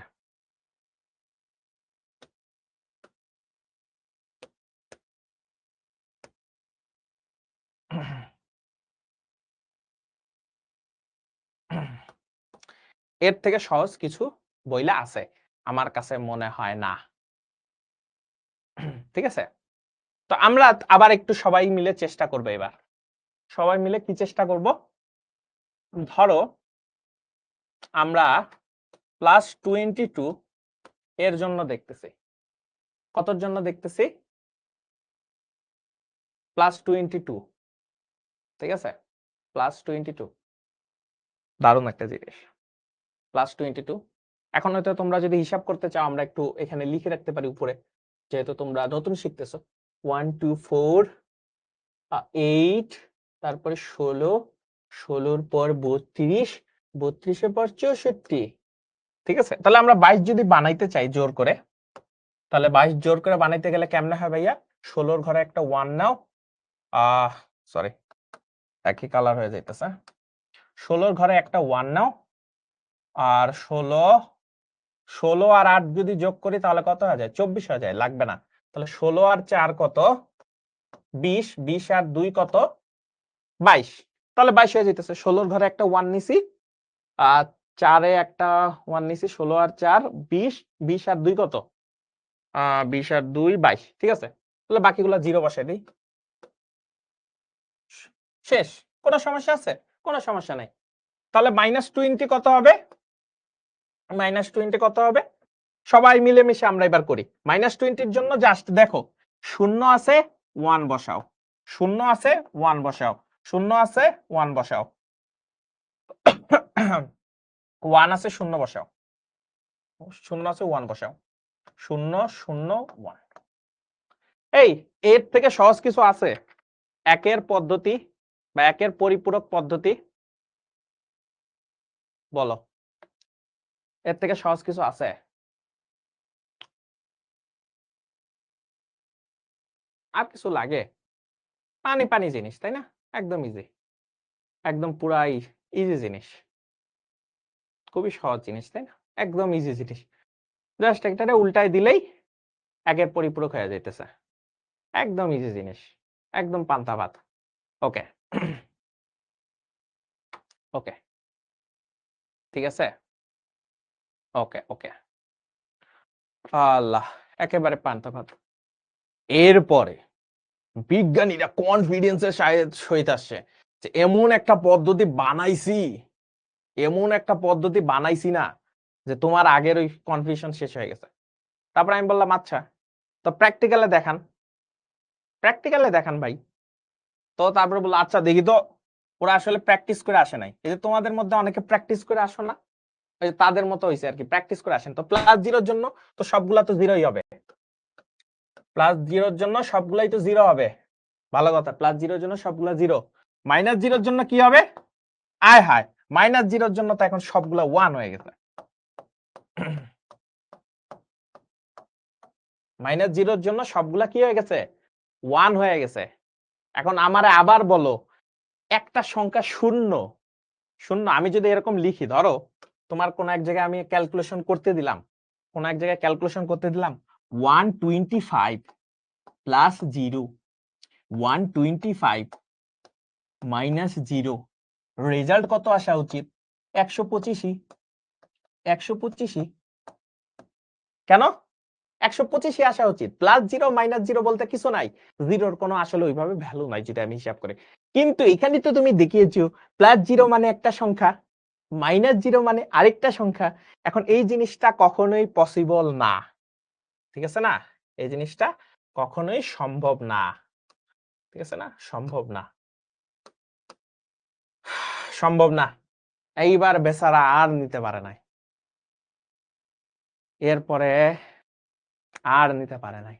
এর থেকে সহজ কিছু বইলা আছে আমার কাছে মনে হয় না, ঠিক আছে? তো আমরা আবার একটু সবাই মিলে চেষ্টা করব, এবার সবাই মিলে কি চেষ্টা করব, ধরো আমরা +22 এর জন্য দেখতেছি, কতর জন্য দেখতেছি, +22, ঠিক আছে, +22 দারুণ একটা জিনিস, +22। এখন হয়তো তোমরা যদি হিসাব করতে চাও, আমরা একটু এখানে লিখে রাখতে পারি উপরে, যেহেতু তোমরা নতুন শিখতেছো, 1 2 4 8, তারপরে 16, 16 পর 32, 32 পর 64, ঠিক আছে? তাহলে আমরা 22 যদি বানাইতে চাই জোর করে, তাহলে 22 জোর করে বানাইতে গেলে কেমনে হয় ভাইয়া, 16 ঘরে একটা 1 নাও, সরি একই কালার হয়ে যাইতেছে, 16 ঘরে একটা 1 নাও, আর 16 আর 8 যদি যোগ করি তাহলে কত হয়ে যায়? 24 হয়ে যায়, লাগবে না। তাহলে 16 আর 4 কত? 20, 20 আর 2 কত? 22। তাহলে 22 হয়ে যেতেছে। 16 ঘরে একটা 1 নিছি, আর 4 এ একটা 1 নিছি, 16 আর 4 20, 20 আর 2 কত? 20 আর 2 22, ঠিক আছে। তাহলে বাকিগুলো 0 বসাই দিই। শেষ। কোনো সমস্যা আছে? কোনো সমস্যা নাই। তাহলে -20 কত হবে? -20 কত হবে? সবাই মিলেমিশে আমরা এবার করি। -20 এর জন্য জাস্ট দেখো, 0 আছে 1 বসাও, 0 আছে 1 বসাও, 0 আছে 1 বসাও, 1 আছে 0 বসাও, 0 আছে 1 বসাও, 0 0 1। এই এর থেকে সহজ কিছু আছে? একের পদ্ধতি বা একের পরিপূরক পদ্ধতি বলো, এর থেকে সহজ কিছু আছে? আর কিছু লাগে? পানি পানি জিনিস, তাই না? একদম ইজি, একদম পুরাই ইজি জিনিস, খুবই সহজ জিনিস, তাই না? একদম ইজি জিনিস, জাস্ট একটারে উল্টায় দিলেই একের পরিপূরক হয়ে যাইতেছে। একদম ইজি জিনিস, একদম পান্তা ভাত। ওকে ওকে, ঠিক আছে। ওকে ওকে, আল্লাহ, একেবারে পান্তা ভাত। এরপরে বিজ্ঞানীরা কনফিডেন্সের সহিত আসছে যে এমন একটা পদ্ধতি বানাইছি, এমন একটা পদ্ধতি বানাইছি না যে তোমার আগের ওই কনফিউশন শেষ হয়ে গেছে। তারপর আমি বললাম আচ্ছা, তো প্র্যাকটিক্যালে দেখান, প্র্যাকটিক্যালে দেখান ভাই। তো তারপরে বললো আচ্ছা দেখি তো, ওরা আসলে প্র্যাকটিস করে আসে নাই। এই যে তোমাদের মধ্যে অনেকে প্র্যাকটিস করে আসো না, ওই যে তাদের মতো হইছে আর কি, প্র্যাকটিস করে আসেন। তো +0 জন্য তো সবগুলা তো 0ই হবে, +0 জন্য সবগুলাই তো 0 হবে। ভালো কথা, +0 জন্য সবগুলা 0। -0 জন্য কি হবে? আয় হায়, -0 জন্য তো এখন সবগুলা 1 হয়ে গেছে। -0 জন্য সবগুলা কি হয়ে গেছে? 1 হয়ে গেছে। এখন আমারে আবার বলো, একটা সংখ্যা শূন্য, শূন্য আমি যদি এরকম লিখি, ধরো তোমার কোন এক জায়গায় আমি ক্যালকুলেশন করতে দিলাম, কোন এক জায়গায় ক্যালকুলেশন করতে দিলাম 125 প্লাস 0, 125 মাইনাস 0, রেজাল্ট কত আসা উচিত? 125ই, 125ই। কেন 125ই আসা উচিত? +0 -0 বলতে কিছু নাই, জিরোর কোনো আসলে ওইভাবে ভ্যালু নাই যেটা আমি হিসাব করি। কিন্তু এখানে তো তুমি দেখিয়েছো +0 মানে একটা সংখ্যা, -0 মানে আরেকটা সংখ্যা। এখন এই জিনিসটা কখনোই পসিবল না, ঠিক আছে না? এই জিনিসটা কখনোই সম্ভব না, ঠিক আছে না? সম্ভব না, সম্ভব না। এইবার বেচারা আর নিতে পারে নাই, এরপরে আর নিতে পারে নাই,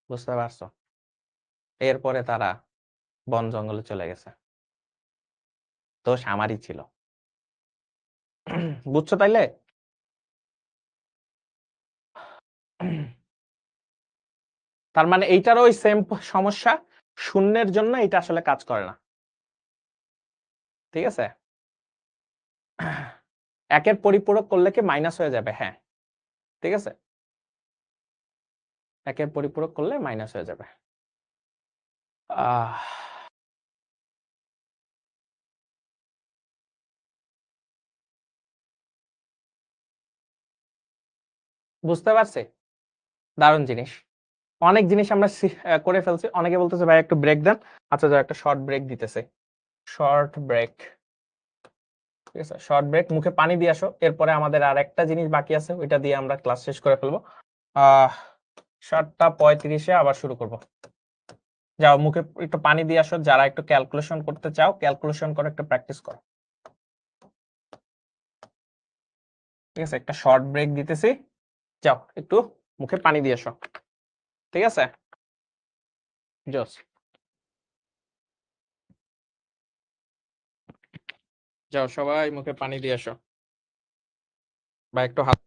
বুঝতে পারছো? এরপরে তারা বন জঙ্গলে চলে গেছে, দোষ আমারই ছিল। বুঝছো তাইলে? তার মানে এইটারও ওই সেম সমস্যা, শূন্যের জন্য এটা আসলে কাজ করে না, ঠিক আছে? একের পরিপূরক করলে কি মাইনাস হয়ে যাবে? হ্যাঁ, ঠিক আছে, একের পরিপূরক করলে মাইনাস হয়ে যাবে। বুঝতে পারছি, দারুণ জিনিস। অনেক জিনিস আমরা করে ফেলছি। অনেকে বলতেছে ভাই একটু ব্রেক দেন। আচ্ছা যাও, একটা শর্ট ব্রেক দিতেছে, শর্ট ব্রেক, ঠিক আছে? শর্ট ব্রেক, মুখে পানি দিয়ে আসো। এরপরে আমাদের আর একটা জিনিস বাকি আছে, ওইটা দিয়ে আমরা ক্লাস শেষ করে ফেলবো। 7:35-এ আবার শুরু করব। যাও মুখে একটু পানি দিয়ে আসো, যারা একটু ক্যালকুলেশন করতে চাও ক্যালকুলেশন করে একটু প্র্যাকটিস করো, ঠিক আছে? একটা শর্ট ব্রেক দিতেছি, যাও একটু মুখে পানি দিয়ে আসো, ঠিক আছে? জোস, যাও সবাই মুখে পানি দিয়ে আসো, বা একটু হাত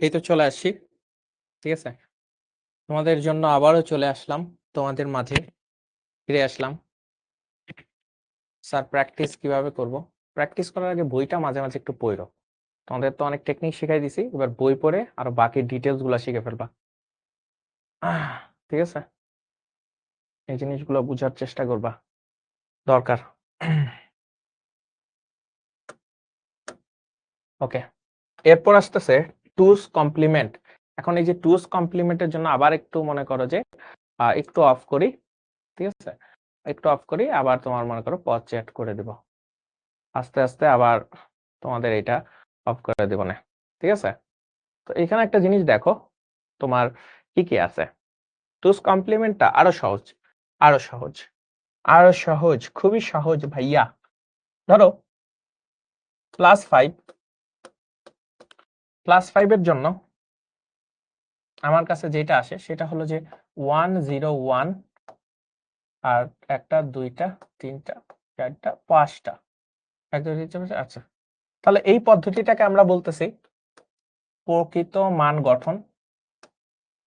এই তো চলে আসছি, ঠিক আছে। তোমাদের জন্য আবারও চলে আসলাম, তোমাদের মাঝে ফিরে আসলাম। স্যার প্র্যাকটিস কিভাবে করব? প্র্যাকটিস করার আগে বইটা মাঝে মাঝে একটু পড়ো। তোমাদের তো অনেক টেকনিক শিখাই দিছি, এবার বই পড়ে আর বাকি ডিটেলস গুলা শিখে ফেলবা। ঠিক আছে, এই জিনিসগুলো বুঝার চেষ্টা করবা, দরকার। ওকে, এরপর আসতেছে টুস কমপ্লিমেন্ট। এখন এই যে টুস কমপ্লিমেন্টের জন্য আবার একটু মনে করো যে একটু অফ করি, ঠিক আছে, একটু অফ করি, আবার তোমার মনে করো পজ চ্যাট করে দিব, আস্তে আস্তে আবার তোমাদের এটা অফ করে দেব না, ঠিক আছে। তো এখানে একটা জিনিস দেখো, তোমার কি কি আছে। টুস কমপ্লিমেন্টটা আরো সহজ, আরো সহজ, আরো সহজ, খুবই সহজ ভাইয়া। ধরো +5, +5 এর জন্য আমার কাছে যেটা আসে সেটা হলো যে 101 আর একটা, দুইটা, তিনটা, চারটা, পাঁচটা, আচ্ছা। তাহলে এই পদ্ধতিটাকে আমরা বলতেছি প্রকৃত মান গঠন,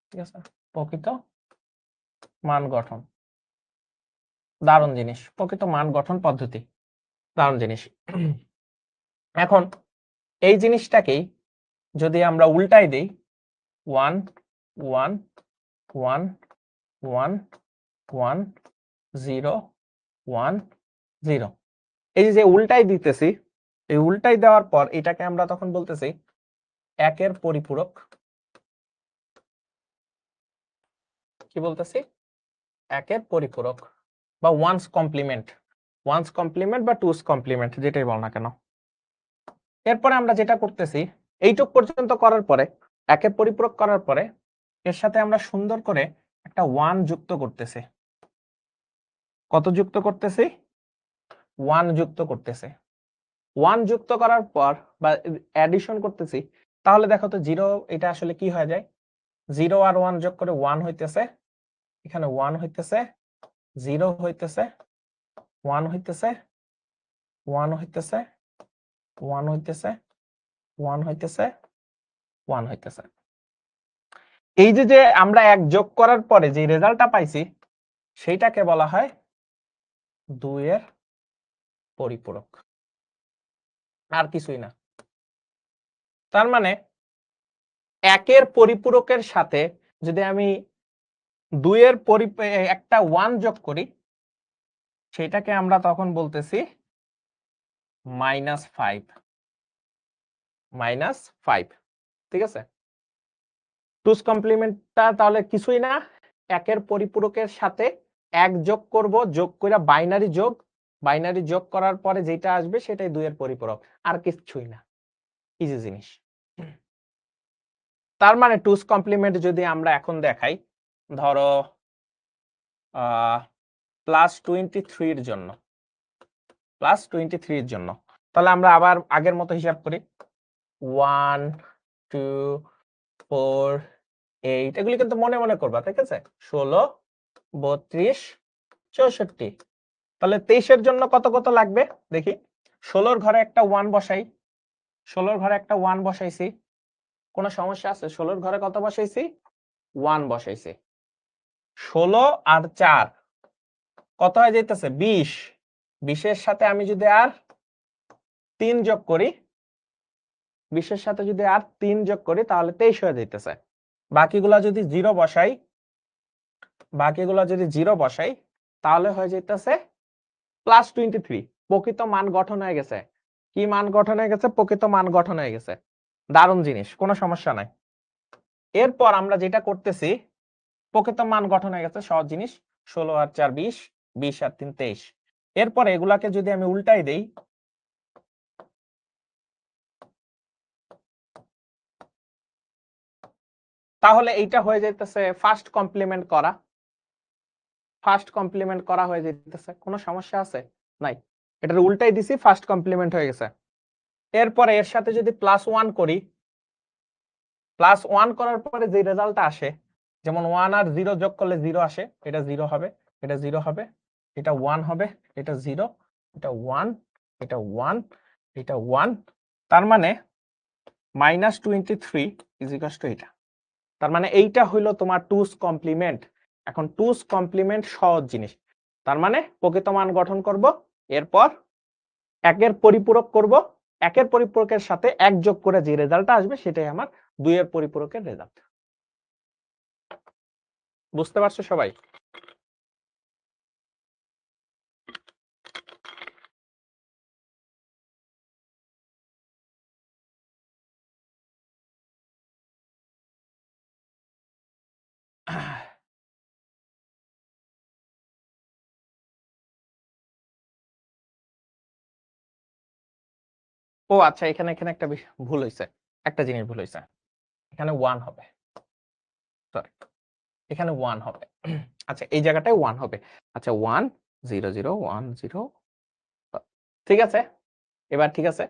ঠিক আছে, প্রকৃত মান গঠন। দারুণ জিনিস, প্রকৃত মান গঠন পদ্ধতি, দারুণ জিনিস। এখন এই জিনিসটাকেই যদি আমরা উল্টাই দিই, 1 1 1 1 1 0 1 0, এই যে উল্টাই দিতেছি, এই উল্টাই দেওয়ার পর এটাকে আমরা তখন বলতেছি একের পরিপূরক। কি বলতেছি? একের পরিপূরক বা ওয়ান্স কমপ্লিমেন্ট, ওয়ান্স কমপ্লিমেন্ট বা টুস কমপ্লিমেন্ট, যেটাই বল না কেন। এরপরে আমরা যেটা করতেছি, এইটুক পর্যন্ত করার পরে, একের পরিপূরক করার পরে এর সাথে আমরা সুন্দর করে একটা 1 যুক্ত করতেছি। কত যুক্ত করতেছি? 1 যুক্ত করতেছে। 1 যুক্ত করার পর বা অ্যাডিশন করতেছি, তাহলে দেখো তো 0 এটা আসলে কি হয়ে যায়? 0 আর 1 যোগ করে 1 হইতেছে, এখানে 1 হইতেছে, 0 হইতেছে, 1 হইতেছে, 1 হইতেছে, 1 হইতেছে, 1 হইতেছে, 1 হইতেছে। এই যে আমরা 1 যোগ করার পরে যে রেজাল্টটা পাইছি সেইটাকে বলা হয় 2 এর পরিপূরক, আর কিছুই না। তার মানে একের পরিপূরকের সাথে যদি আমি 2 এর একটা 1 যোগ করি, সেটাকে আমরা তখন বলতেছি -5, -5, ঠিক আছে। টুস কমপ্লিমেন্টটা তাহলে কিছুই না, একের পরিপূরকের সাথে 1 যোগ করব, যোগ করে বাইনারি যোগ, বাইনারি যোগ করার পরে যেটা আসবে সেটাই 2 এর পরিপূরক, আর কিছুই না, ইজি জিনিস। তার মানে টুস কমপ্লিমেন্ট যদি আমরা এখন দেখাই, ধরো +23 এর জন্য, +23 এর জন্য, তাহলে আমরা আবার আগের মতো হিসাব করি, 1 2 4 8, এগুলি কিন্তু মনে মনে করবা, ঠিক আছে। 16 32 64, তাহলে 23 এর জন্য কত কত লাগবে দেখি। 16 ঘরে একটা 1 বসাই, 16 ঘরে একটা 1 বসাইছি, কোনো সমস্যা আছে? 16 ঘরে কত বসাইছি? 1 বসাইছি। 16 আর 4 কত হয়ে যাইতেছে? 20। 20 এর সাথে আমি যদি আর 3 যোগ করি, 20 এর সাথে যদি আর 3 যোগ করি, তাহলে 23 হয়ে যাইতেছে। বাকিগুলা যদি 0 বসাই, বাকিগুলা যদি 0 বসাই, তাহলে হয়ে যাইতেছে +23। প্রকৃত মান গঠন হয়ে গেছে। কি মান গঠন হয়ে গেছে? প্রকৃত মান গঠন হয়ে গেছে। দারুণ জিনিস, কোনো সমস্যা নাই। এরপর আমরা যেটা করতেছি, প্রকৃত মান গঠন হয়ে গেছে, সহজ জিনিস। 16 আর 4 20, 20 আর 3 23। এরপর এগুলাকে যদি আমি উল্টাই দেই, তাহলে এইটা হয়ে যাইতেছে ফার্স্ট কমপ্লিমেন্ট করা, ফার্স্ট কমপ্লিমেন্ট করা হয়ে যাইতেছে। কোনো সমস্যা আছে? নাই। এটার উল্টাই দিছি, ফার্স্ট কমপ্লিমেন্ট হয়ে গেছে। এরপরে এর সাথে যদি +1 করি, +1 করার পরে যে রেজাল্টটা আসে, যেমন 1 আর 0 যোগ করলে 0 আসে, এটা 0 হবে, এটা 0 হবে, এটা 1 হবে, এটা 0, এটা 1, এটা 1, এটা 1। তার মানে -23 ইজ ইকুয়ালস টু এটা। তার মানে এইটা হইলো তোমার টুস কমপ্লিমেন্ট। এখন টুস কমপ্লিমেন্ট সহজ জিনিস, তার মানে প্রকৃত মান গঠন করব, এরপর একের পরিপূরক করব, একের পরিপূরকের সাথে এক যোগ করে যে রেজাল্টটা আসবে সেটাই আমার দুইয়ের পরিপূরকের রেজাল্ট। বুঝতে পারছো সবাই? ও আচ্ছা, এখানে এখানে একটা ভুল হয়েছে, একটা জিনিস ভুল হয়েছে। এখানে 1 হবে, সরি, এখানে 1 হবে। আচ্ছা, এই জায়গাটায় 1 হবে। আচ্ছা, 1 0 0 1 0, ঠিক আছে, এবার ঠিক আছে,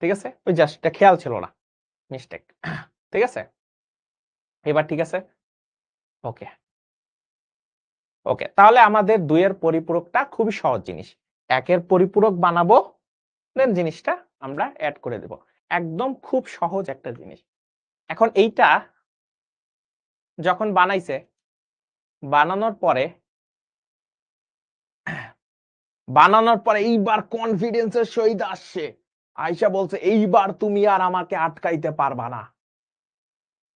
ঠিক আছে, ওই জাস্ট এটা খেয়াল ছিল না, মিস্টেক। ঠিক আছে, এবার ঠিক আছে, ওকে ওকে। তাহলে আমাদের দুইয়ের পরিপূরকটা খুবই সহজ জিনিস, একের পরিপূরক বানাবো, দেন জিনিসটা আমরা অ্যাড করে দেব, একদম খুব সহজ একটা জিনিস। এখন এইটা যখন বানাইছে, বানানোর পরে এইবার কনফিডেন্সের সহিত আসছে, আয়শা বলছে এইবার তুমি আর আমাকে আটকাইতে পারবা না।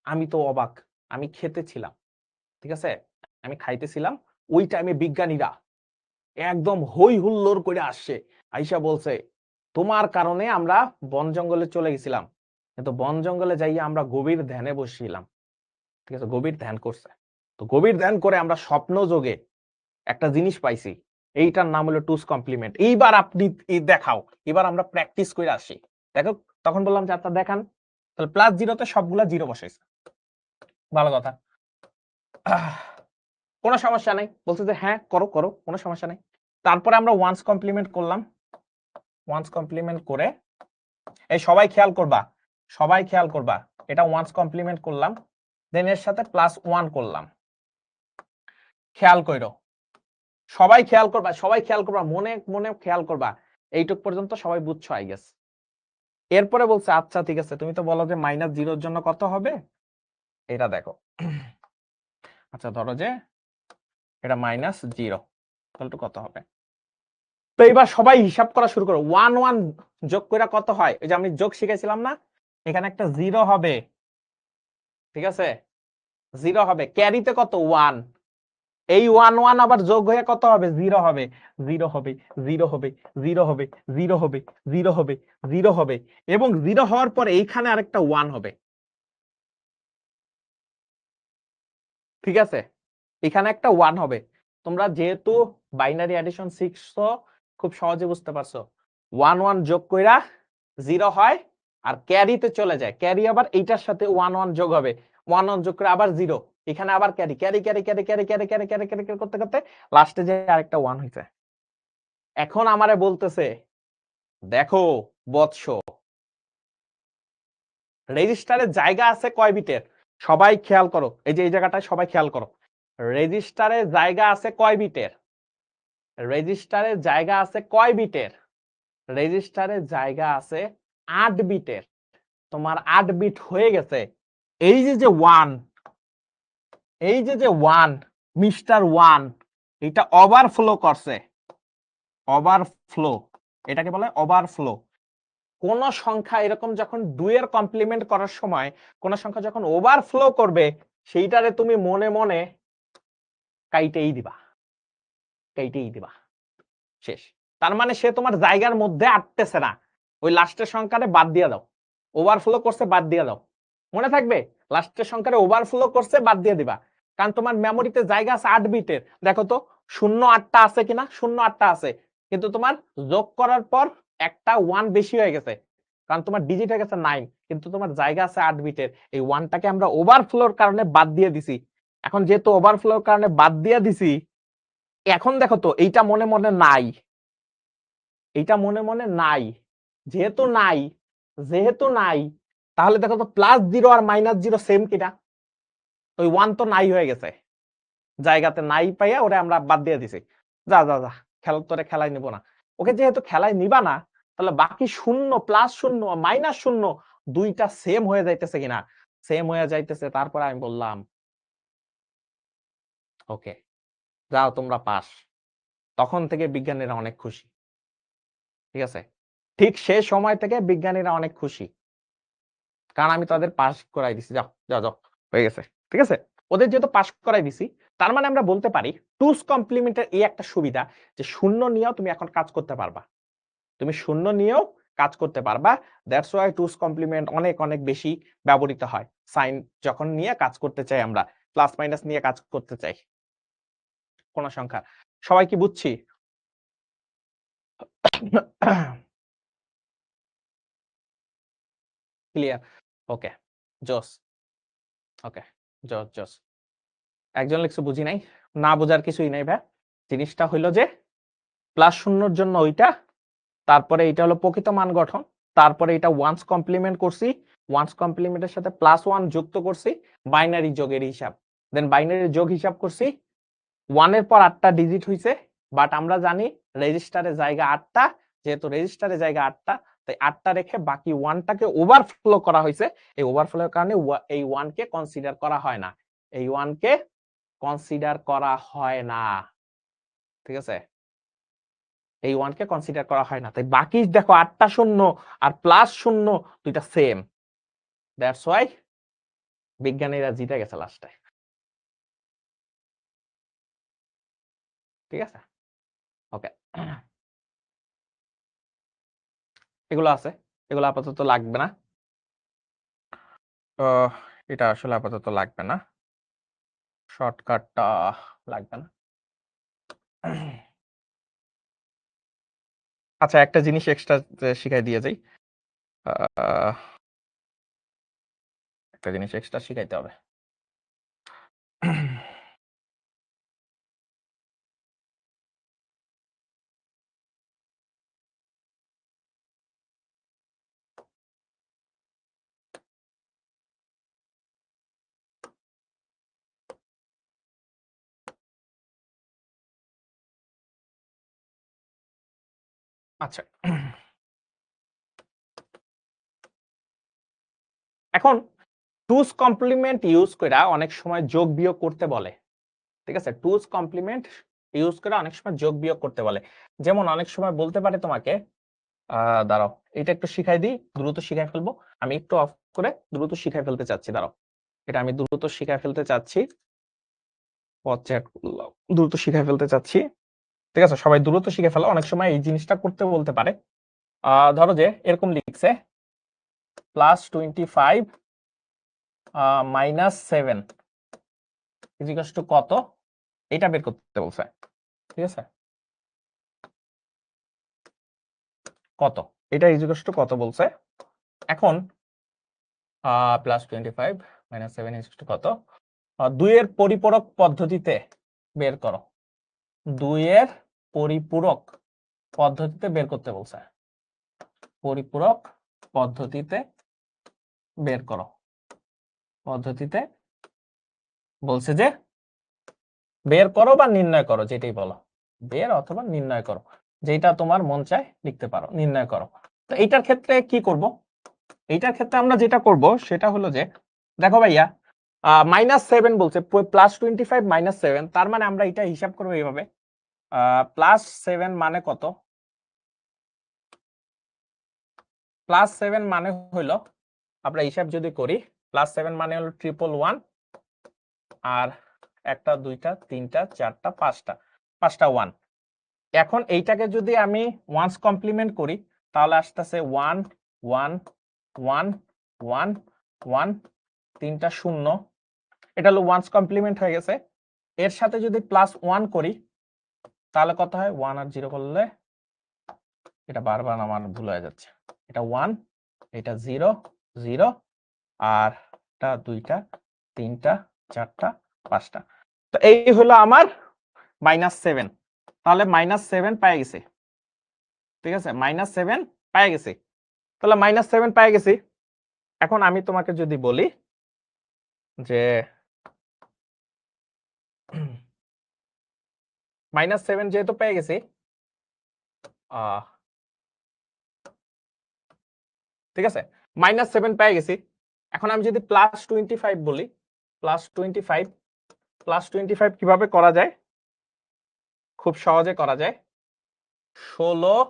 আমি তো অবাক, আমি খেতে ছিলাম, ঠিক আছে, আমি খাইতেছিলাম, ওই টাইমে বিজ্ঞানীরা একদম হই হুল্লোড় করে আসছে, আয়শা বলছে তোমার কারণে আমরা বন জঙ্গলে চলে গেছিলাম, কিন্তু বন জঙ্গলে যাইয়া আমরা গভীর ধ্যানে বসছিলাম, ঠিক আছে, গভীর ধ্যান করছে, তো গভীর ধ্যান করে আমরা স্বপ্ন যোগে একটা জিনিস পাইছি, এইটার নাম হলো টুস কমপ্লিমেন্ট। এইবার আপনি দেখাও, এবার আমরা প্র্যাকটিস করে আসি, দেখো। তখন বললাম যে আচ্ছা দেখান, তাহলে প্লাস জিরোতে সবগুলা জিরো বসাইছে, ভালো কথা, কোনো সমস্যা নাই, বলছে যে হ্যাঁ করো করো, কোনো সমস্যা নাই। তারপরে আমরা ওয়ান্স কমপ্লিমেন্ট করলাম, ওয়ান্স কমপ্লিমেন্ট করে, এই সবাই খেয়াল করবা, সবাই খেয়াল করবা, এটা ওয়ান্স কমপ্লিমেন্ট করলাম, দেন এর সাথে প্লাস 1 করলাম, খেয়াল কইরো, সবাই খেয়াল করবা, সবাই খেয়াল করবা, মনে মনে খেয়াল করবা, এইটুক পর্যন্ত সবাই বুঝছো আই গেস। এরপরে বলছে আচ্ছা ঠিক আছে, তুমি তো বলো যে -0 জন্য কত হবে, এটা দেখো, আচ্ছা ধরো যে এটা -0, তাহলে কত হবে, তো এবার সবাই হিসাব করা শুরু করো, 1 1 যোগ করে কত হয়, ওই যে আমি যোগ শিখাইছিলাম না, এখানে একটা 0 হবে, ঠিক আছে, 0 হবে, ক্যারিতে কত 1, এই 1 1 আবার যোগ হয়ে কত হবে, 0 হবে, 0 হবে, 0 হবে, 0 হবে, 0 হবে, 0 হবে, 0 হবে, এবং 0 হওয়ার পরে এইখানে আরেকটা 1 হবে, ঠিক আছে, এখানে একটা 1 হবে। তোমরা যেহেতু বাইনারি অ্যাডিশন শিখছো, খুব সহজে বুঝতে পারছো, 1 1 যোগ কইরা 0 হয়, আর ক্যারিতে চলে যায়, ক্যারি আবার এইটার সাথে 1 1 যোগ হবে, 1 1 যোগ করে আবার 0, এখানে আবার carry carry carry carry carry carry carry carry carry করতে করতে লাস্টে যে আরেকটা 1 হইছে। এখন আমারে বলতেছে দেখো বৎস, রেজিস্টারের জায়গা আছে কয় বিটের, সবাই খেয়াল করো, এই যে এই জায়গাটায় সবাই খেয়াল করো, রেজিস্টারের জায়গা আছে কয় বিটের, রেজিস্টারের জায়গা আছে কয় বিটের, রেজিস্টারের জায়গা আছে 8 বিটের, তোমার 8 বিট হয়ে গেছে, এই যে যে 1, এই যে যে 1 মিস্টার 1, এটা ওভারফ্লো করছে, ওভারফ্লো, এটাকে বলে ওভারফ্লো। কোন সংখ্যা এরকম যখন 2 এর কমপ্লিমেন্ট করার সময় কোন সংখ্যা যখন ওভারফ্লো করবে, সেইটারে তুমি মনে মনে কাইটেই দিবা, কাইটেই দিবা, শেষ। তার মানে সে তোমার জায়গার মধ্যে আটতেছে না, ওই লাস্টের সংখ্যারে বাদ দিয়ে দাও, ওভারফ্লো করছে বাদ দিয়ে দাও, মনে থাকবে লাস্টের সংখ্যারে ওভারফ্লো করছে বাদ দিয়ে দিবা, কারণ তোমার মেমোরিতে জায়গা আছে 8 বিটের, দেখো তো 0 8টা আছে কিনা, 0 8টা আছে, কিন্তু তোমার যোগ করার পর একটা 1 বেশি হয়ে গেছে, কারণ তোমার ডিজিট হয়ে গেছে 9, কিন্তু তোমার জায়গা আছে 8 বিটের, এই 1টাকে আমরা ওভারফ্লোর কারণে বাদ দিয়ে দিছি। এখন যেহেতু ওভারফ্লোর কারণে বাদ দিয়ে দিছি, এখন দেখো তো এইটা মনে মনে নাই, এইটা মনে মনে নাই, যেহেতু নাই, যেহেতু নাই, তাহলে দেখো তো +0 আর -0 সেম কিনা, ওই 1 তো নাই হয়ে গেছে, জায়গাতে নাই পাইয়া ওরে আমরা বাদ দিয়ে দিছি, যা যা যা খেলা, তোরে খেলায় নিব না, ওকে যেহেতু খেলায় নিবা না, তাহলে বাকি 0 +0 -0 দুইটা সেম হয়ে যাইতেছে কিনা, সেম হয়ে যাইতেছে, তারপর আমি বললাম ওকে যাও তোমরা পাস। তখন থেকে বিজ্ঞানীরা অনেক খুশি। ঠিক আছে, ঠিক সেই সময় থেকে বিজ্ঞানীরা অনেক খুশি, কারণ আমি তাদের পাস করাই দিছি। যাও যাও যাও, হয়ে গেছে। ঠিক আছে, ওদের যেহেতু পাস করাই দিছি, তার মানে আমরা বলতে পারি টুস কমপ্লিমেন্টের এই একটা সুবিধা যে শূন্য নিয়েও তুমি এখন কাজ করতে পারবা, তুমি শূন্য নিয়েও কাজ করতে পারবা। দ্যাটস ওয়াই টুস কমপ্লিমেন্ট অনেক অনেক বেশি ব্যবহৃত হয় সাইন যখন নিয়ে কাজ করতে চাই, আমরা প্লাস মাইনাস নিয়ে কাজ করতে চাই কোন সংখ্যা। সবাই কি বুঝছি? ক্লিয়ার? ওকে, জোস। ওকে, জোস জোস। একজন লিখছে বুঝি নাই। না বোঝার কিছুই নাই ভাই। জিনিসটা হইলো যে প্লাস শূন্যর জন্য ওইটা, তারপরে এটা হলো প্রকৃত মান গঠন, তারপরে এটা ওয়ান্স কমপ্লিমেন্ট করছি, ওয়ান্স কমপ্লিমেন্টের সাথে প্লাস ওয়ান যুক্ত করছি, বাইনারি যোগের হিসাব, দেন বাইনারি যোগ হিসাব করছি। ওয়ানের পর 8টা ডিজিট হইছে, বাট আমরা জানি রেজিস্টারে জায়গা 8টা, যেহেতু রেজিস্টারে জায়গা 8টা, তাই 8টা রেখে বাকি ওয়ানটাকে ওভারফ্লো করা হয়েছে। এই ওভারফ্লোর কারণে এই ওয়ানকে কনসিডার করা হয় না, এই ওয়ানকে কনসিডার করা হয় না। ঠিক আছে, এই ওয়ানকে কনসিডার করা হয় না, তাই বাকি দেখো 8টা শূন্য আর প্লাস শূন্য দুইটা সেম। দ্যাটস ওয়াই বিজ্ঞানীরা জিতে গেছে লাস্টে। ঠিক আছে, ওকে। এগুলো আছে, এগুলো আপাতত লাগবে না। এটা আসলে আপাতত লাগবে না, শর্টকাটটা লাগবে না। আচ্ছা, একটা জিনিস এক্সট্রা শিখাই দিয়ে যাই, একটা জিনিস এক্সট্রা শিখাইতে হবে। আচ্ছা, এখন টুস কমপ্লিমেন্ট ইউজ করে অনেক সময় যোগ বিয়োগ করতে বলে। ঠিক আছে, টুস কমপ্লিমেন্ট ইউজ করে অনেক সময় যোগ বিয়োগ করতে বলে। যেমন অনেক সময় বলতে পারে তোমাকে, দাঁড়াও এটা একটু শিখাই দিই, দ্রুত শিখাই ফেলবো। আমি একটু অফ করে দ্রুত শিখাই ফেলতে চাচ্ছি, দাঁড়াও এটা আমি দ্রুত শিখাই ফেলতে চাচ্ছি, দ্রুত শিখাই ফেলতে চাচ্ছি। ঠিক আছে, সবাই দ্রুত শিখে ফেলো, অনেক সময় এই জিনিসটা করতে বলতে পারে। ধরো যে এরকম লিখছে +25 -7 ইজিকাস টু কত, এটা বের করতে বলছে। ঠিক আছে, কত, এটা ইজিকাস টু কত বলছে। এখন +25 -7 ইজিকাস টু কত, 2 এর পরিপূরক পদ্ধতিতে বের করো, 2 এর পরিপূরক পদ্ধতিতে বের করতে বলছে, পরিপূরক পদ্ধতিতে বের করো, পদ্ধতিতে বলছে যে বের করো বা নির্ণয় করো, যেটাই বলো, বের অথবা নির্ণয় করো, যেটা তোমার মন চায় লিখতে পারো, নির্ণয় করো। তো এইটার ক্ষেত্রে কি করব, এইটার ক্ষেত্রে আমরা যেটা করব সেটা হলো যে দেখো ভাইয়া -7 বলছে, +25 -7, তার মানে আমরা এটা হিসাব করবো এইভাবে, +7 মানে কত, +7 মানে হলো, আমরা হিসাব যদি করি, +7 মানে হলো 111, আর 1টা 2টা 3টা 4টা 5টা, 5টা 1। এখন এইটাকে যদি আমি ওয়ান্স কমপ্লিমেন্ট করি, তাহলে আসতেছে 1 1 1 1 1, 3টা 0, এটা হলো ওয়ান্স কমপ্লিমেন্ট হয়ে গেছে। এর সাথে যদি +1 করি তাহলে কত হয়, 1 আর 0 করলে, এটা বারবার আমার ভুল হয়ে যাচ্ছে, এটা 1, এটা 0 0, আর এটা 2টা 3টা 4টা 5টা। তো এই হলো আমার -7, তাহলে -7 পেয়ে গেছি। ঠিক আছে, -7 পেয়ে গেছি, তাহলে -7 পেয়ে গেছি। এখন আমি তোমাকে যদি বলি যে -7 যেহেতু পেয়ে গেছি, ঠিক আছে, -7 পেয়ে গেছি। এখন আমি যদি +25 বলি, +25 কিভাবে করা যায়? খুব সহজে করা যায়। 16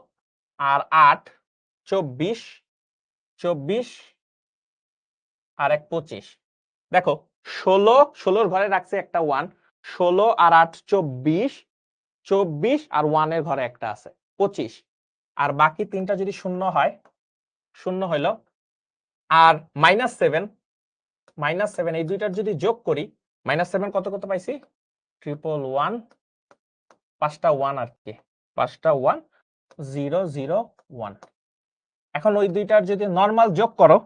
আর 8 24, 24 আর 1 25। দেখো 16 ঘরে রাখছে একটা 1, 16 আর 8 24, 24 আর 1 এর ঘরে একটা আছে 25, আর বাকি তিনটা যদি শূন্য হয়, শূন্য হইল। আর -7 এই দুইটার যদি যোগ করি, -7 কত কত পাইছি? 111, 5টা 1 আর কি, 5টা 1 0 0 1। এখন ওই দুইটার যদি নরমাল যোগ করো,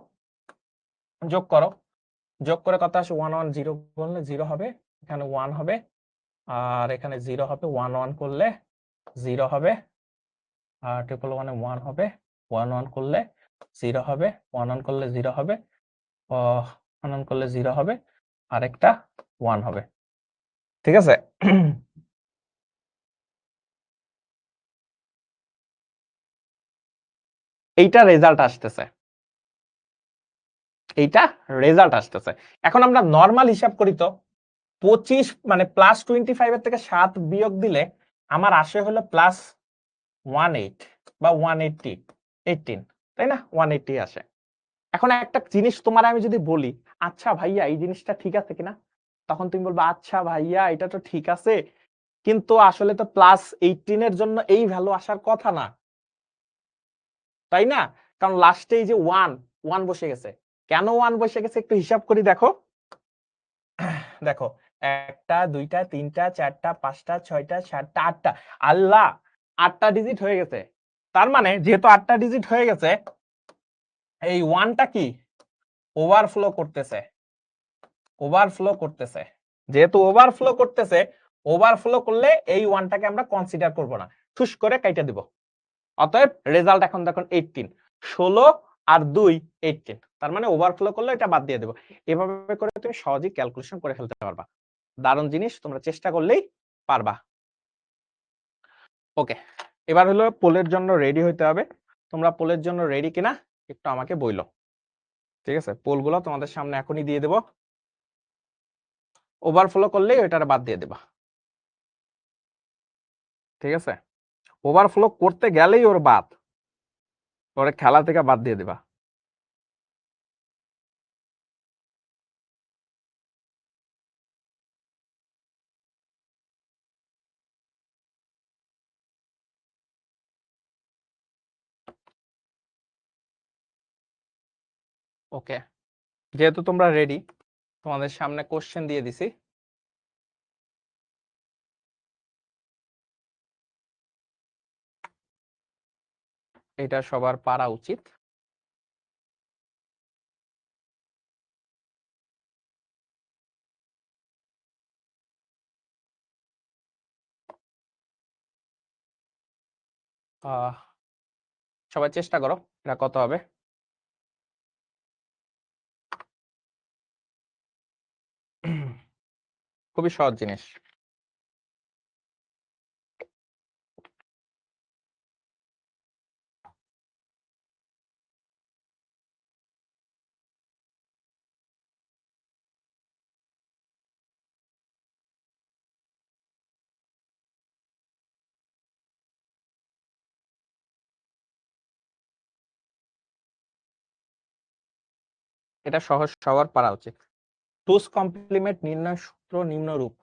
যোগ করে কত আসে? 1 1 0 করলে 0 হবে, এখানে 1 হবে, আর এখানে 0 হবে। 1 1 করলে 0 হবে, আর 1 1 হবে। 1 1 করলে 0 হবে, 1 1 করলে 0 হবে, 1 1 করলে 0 হবে, আর একটা 1 হবে। ঠিক আছে? এইটা রেজাল্ট আসতেছে, এইটা রেজাল্ট আসতেছে। এখন আমরা নরমাল হিসাব করি তো, 25 মানে +25 এর থেকে 7 বিয়োগ দিলে আমার আসে হলো +18 বা 118, তাই না? 180 আসে। এখন একটা জিনিস তোমার আমি যদি বলি, আচ্ছা ভাইয়া এই জিনিসটা ঠিক আছে কিনা? তখন তুমি বলবা, আচ্ছা ভাইয়া এটা তো ঠিক আছে, কিন্তু আসলে তো +18 এর জন্য এই ভ্যালু আসার কথা না, তাই না? কারণ লাস্টে এই যে 1 বসে গেছে। কেন 1 বসে গেছে একটু হিসাব করি দেখো। দেখো 1টা 2টা 3টা 4টা 5টা 6টা 7টা 8টা, আল্লাহ 8টা ডিজিট হয়ে গেছে। তার মানে যেহেতু 8টা ডিজিট হয়ে গেছে, এই 1টা কি ওভারফ্লো করতেছে, ওভারফ্লো করতেছে। যেহেতু ওভারফ্লো করতেছে, ওভারফ্লো করলে এই 1টাকে আমরা কনসিডার করব না, ঠুস করে কাইটা দিব। অতএব রেজাল্ট এখন দেখুন 18, 16 আর 2 18, তার মানে ওভারফ্লো করলে এটা বাদ দিয়ে দেব। এভাবে করে তুমি সহজেই ক্যালকুলেশন করে ফেলতে পারবা। দারুণ জিনিস, তোমরা চেষ্টা করলেই পারবা। ওকে, এবার হলো পোলের জন্য রেডি হইতে হবে। তোমরা পোলের জন্য রেডি কিনা একটু আমাকে বইলো। ঠিক আছে, পোলগুলো তোমাদের সামনে এখনই দিয়ে দেব। ওভারফ্লো করলেই ওইটারে বাদ দিয়ে দেবা। ঠিক আছে, ওভারফ্লো করতে গেলেই ওর বাদ, ওরে খেলা থেকে বাদ দিয়ে দিবা। ওকে, যেহেতু তোমরা রেডি, তোমাদের সামনে কোশ্চেন দিয়ে দিছি। এটা সবার পারা উচিত। সবাই চেষ্টা করো, এটা কত হবে? খুবই সহজ জিনিস। এটা সহজ, সবার পারা উচিত। টুস কমপ্লিমেন্ট নির্ণয় সূত্র নিম্নরূপ।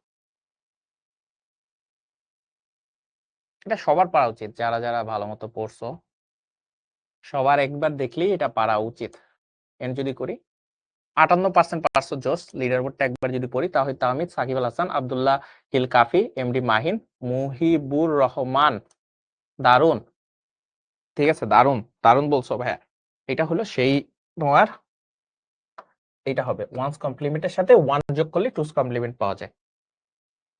এটা সবার পারা উচিত, যারা যারা ভালো মতো পড়ছো সবার একবার দেখলেই এটা পারা উচিত। এন যদি করি 58% পারছো, জোস। লিডার বোর্ডটা একবার যদি পড়ি, তাহলে তাহমিদ, সাকিব আল হাসান, আব্দুল্লাহ হিল কাফি, এমডি মাহিন, মুহিবুর রহমান। দারুন, ঠিক আছে, দারুন দারুন বলছো ভাইয়া। এটা হলো সেই তোমার, এটা হবে ওয়ান্স কমপ্লিমেন্টের সাথে 1 যোগ করলে টুস কমপ্লিমেন্ট পাওয়া যায়।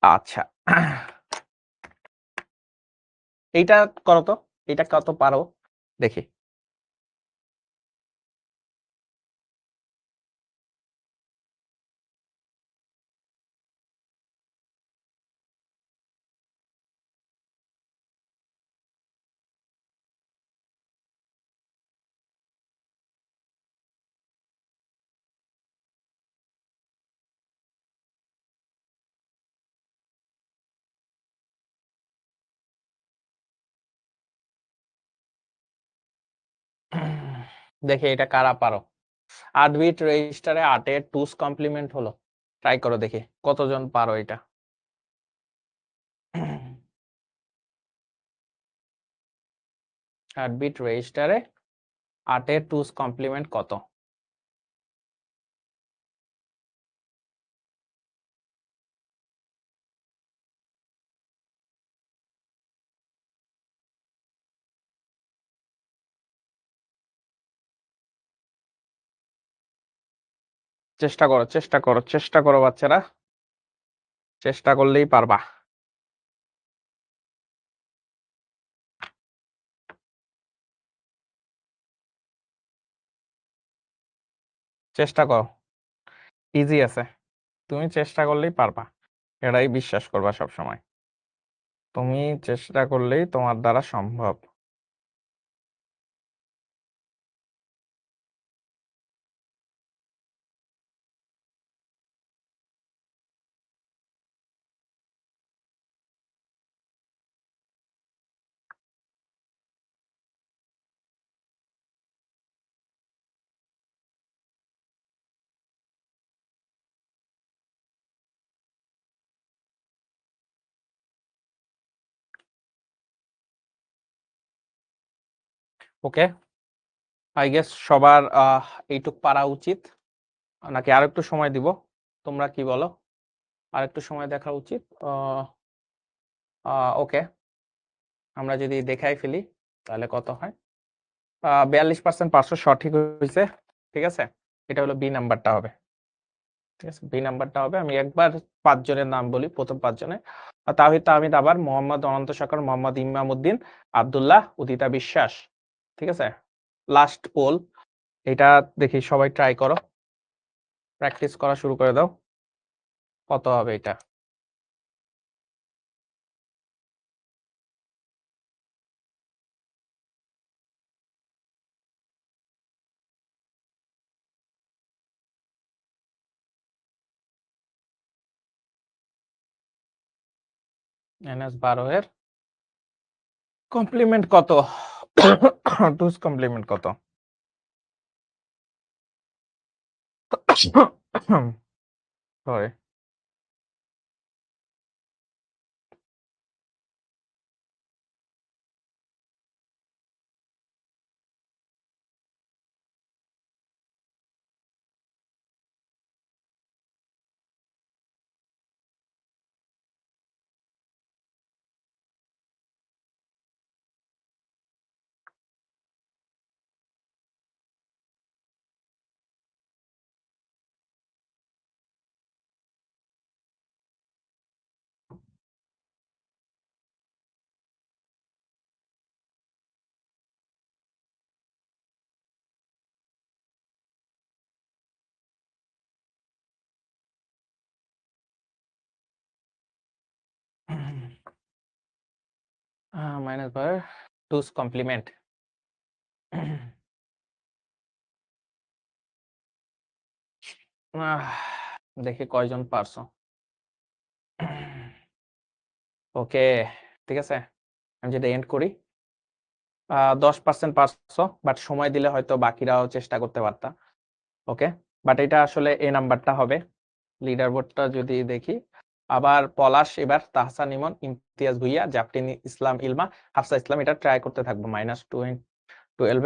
আচ্ছা, এইটা করো তো, এটা কত পারো দেখি। দেখি এটা কারা পারো। 8 বিট রেজিস্টারে 8 এর 2's কমপ্লিমেন্ট হলো। ট্রাই করো দেখি কতজন পারো এটা। 8 বিট রেজিস্টারে 8 এর 2's কমপ্লিমেন্ট কত? চেষ্টা করো, চেষ্টা করো, চেষ্টা করো বাচ্চারা। চেষ্টা করলেই পারবা। চেষ্টা করো, ইজি আছে। তুমি চেষ্টা করলেই পারবা, এটাই বিশ্বাস করবা সব সময়। তুমি চেষ্টা করলেই তোমার দ্বারা সম্ভব। ওকে, আই গেস সবার এইটুক পারা উচিত, নাকি আর একটু সময় দিব? তোমরা কি বলো, আর একটু সময় দেখা উচিত? ওকে, আমরা যদি দেখাই ফেলি তাহলে কত হয়? 42% 500 সঠিক হয়েছে। ঠিক আছে, এটা হলো বি নাম্বারটা হবে। ঠিক আছে, বি নাম্বারটা হবে। আমি একবার 5 জনের নাম বলি, প্রথম 5 জনে: তাওহিদ তাহমিদ আবার, মোহাম্মদ অনন্ত সরকার, মোহাম্মদ ইমামউদ্দিন, আব্দুল্লাহ, উদিতা বিশ্বাস। ঠিক আছে, লাস্ট পোল এটা। দেখি সবাই ট্রাই করো, প্র্যাকটিস করা শুরু করে দাও। কত হবে এটা? -12 এর কমপ্লিমেন্ট কত? 2's কমপ্লিমেন্ট কত? Sorry, -12 2's complement. দেখি কয়জন পারছো। ওকে, ঠিক আছে, আমি যদি এন্ড করি, 10% পারছো, বাট সময় দিলে হয়তো বাকিরাও চেষ্টা করতে পারতা। ওকে, বাট এটা আসলে এ নাম্বারটা হবে। লিডার বোর্ডটা যদি দেখি, আবার পলাশ, এবার তাহসান ইমন, ইমতিয়াজ ভুইয়া, জাফরিন ইসলাম ইলমা, হাফসা ইসলাম। এটা ট্রাই করতে থাকবো। -12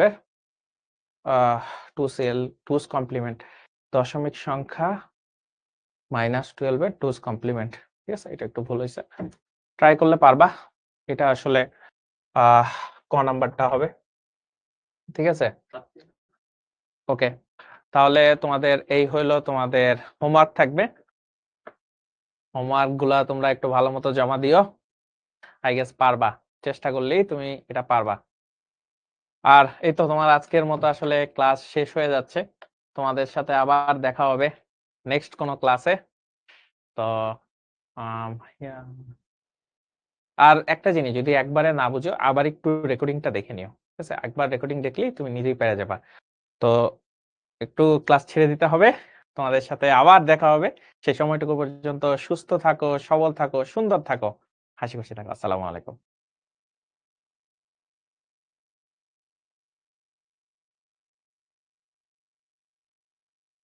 এর 2's কমপ্লিমেন্ট, দশমিক সংখ্যা -12 এর 2's কমপ্লিমেন্ট। ঠিক আছে, এটা একটু ভুল হয়েছে, ট্রাই করলে পারবা। এটা আসলে ক নাম্বারটা হবে। ঠিক আছে, ওকে, তাহলে তোমাদের এই হইলো তোমাদের হোমওয়ার্ক থাকবে। হোমওয়ার্ক গুলা তোমরা একটু ভালো মতো জমা দিও। আই গেস পারবা, চেষ্টা করলেই তুমি এটা পারবা। আর এই তো তোমার আজকের মতো আসলে ক্লাস শেষ হয়ে যাচ্ছে। তোমাদের সাথে আবার দেখা হবে নেক্সট কোনো ক্লাসে। তো আর একটা জিনিস, যদি একবারে না বুঝো, আবার একটু রেকর্ডিংটা দেখে নিও। ঠিক আছে, একবার রেকর্ডিং দেখলেই তুমি নিজেই পেরে যাবা। তো একটু ক্লাস ছেড়ে দিতে হবে, তোমাদের সাথে আবার দেখা হবে। সেই সময়টুকু পর্যন্ত সুস্থ থাকো, সবল থাকো, সুন্দর থাকো, হাসি খুশি থাকো। আসসালামু আলাইকুম।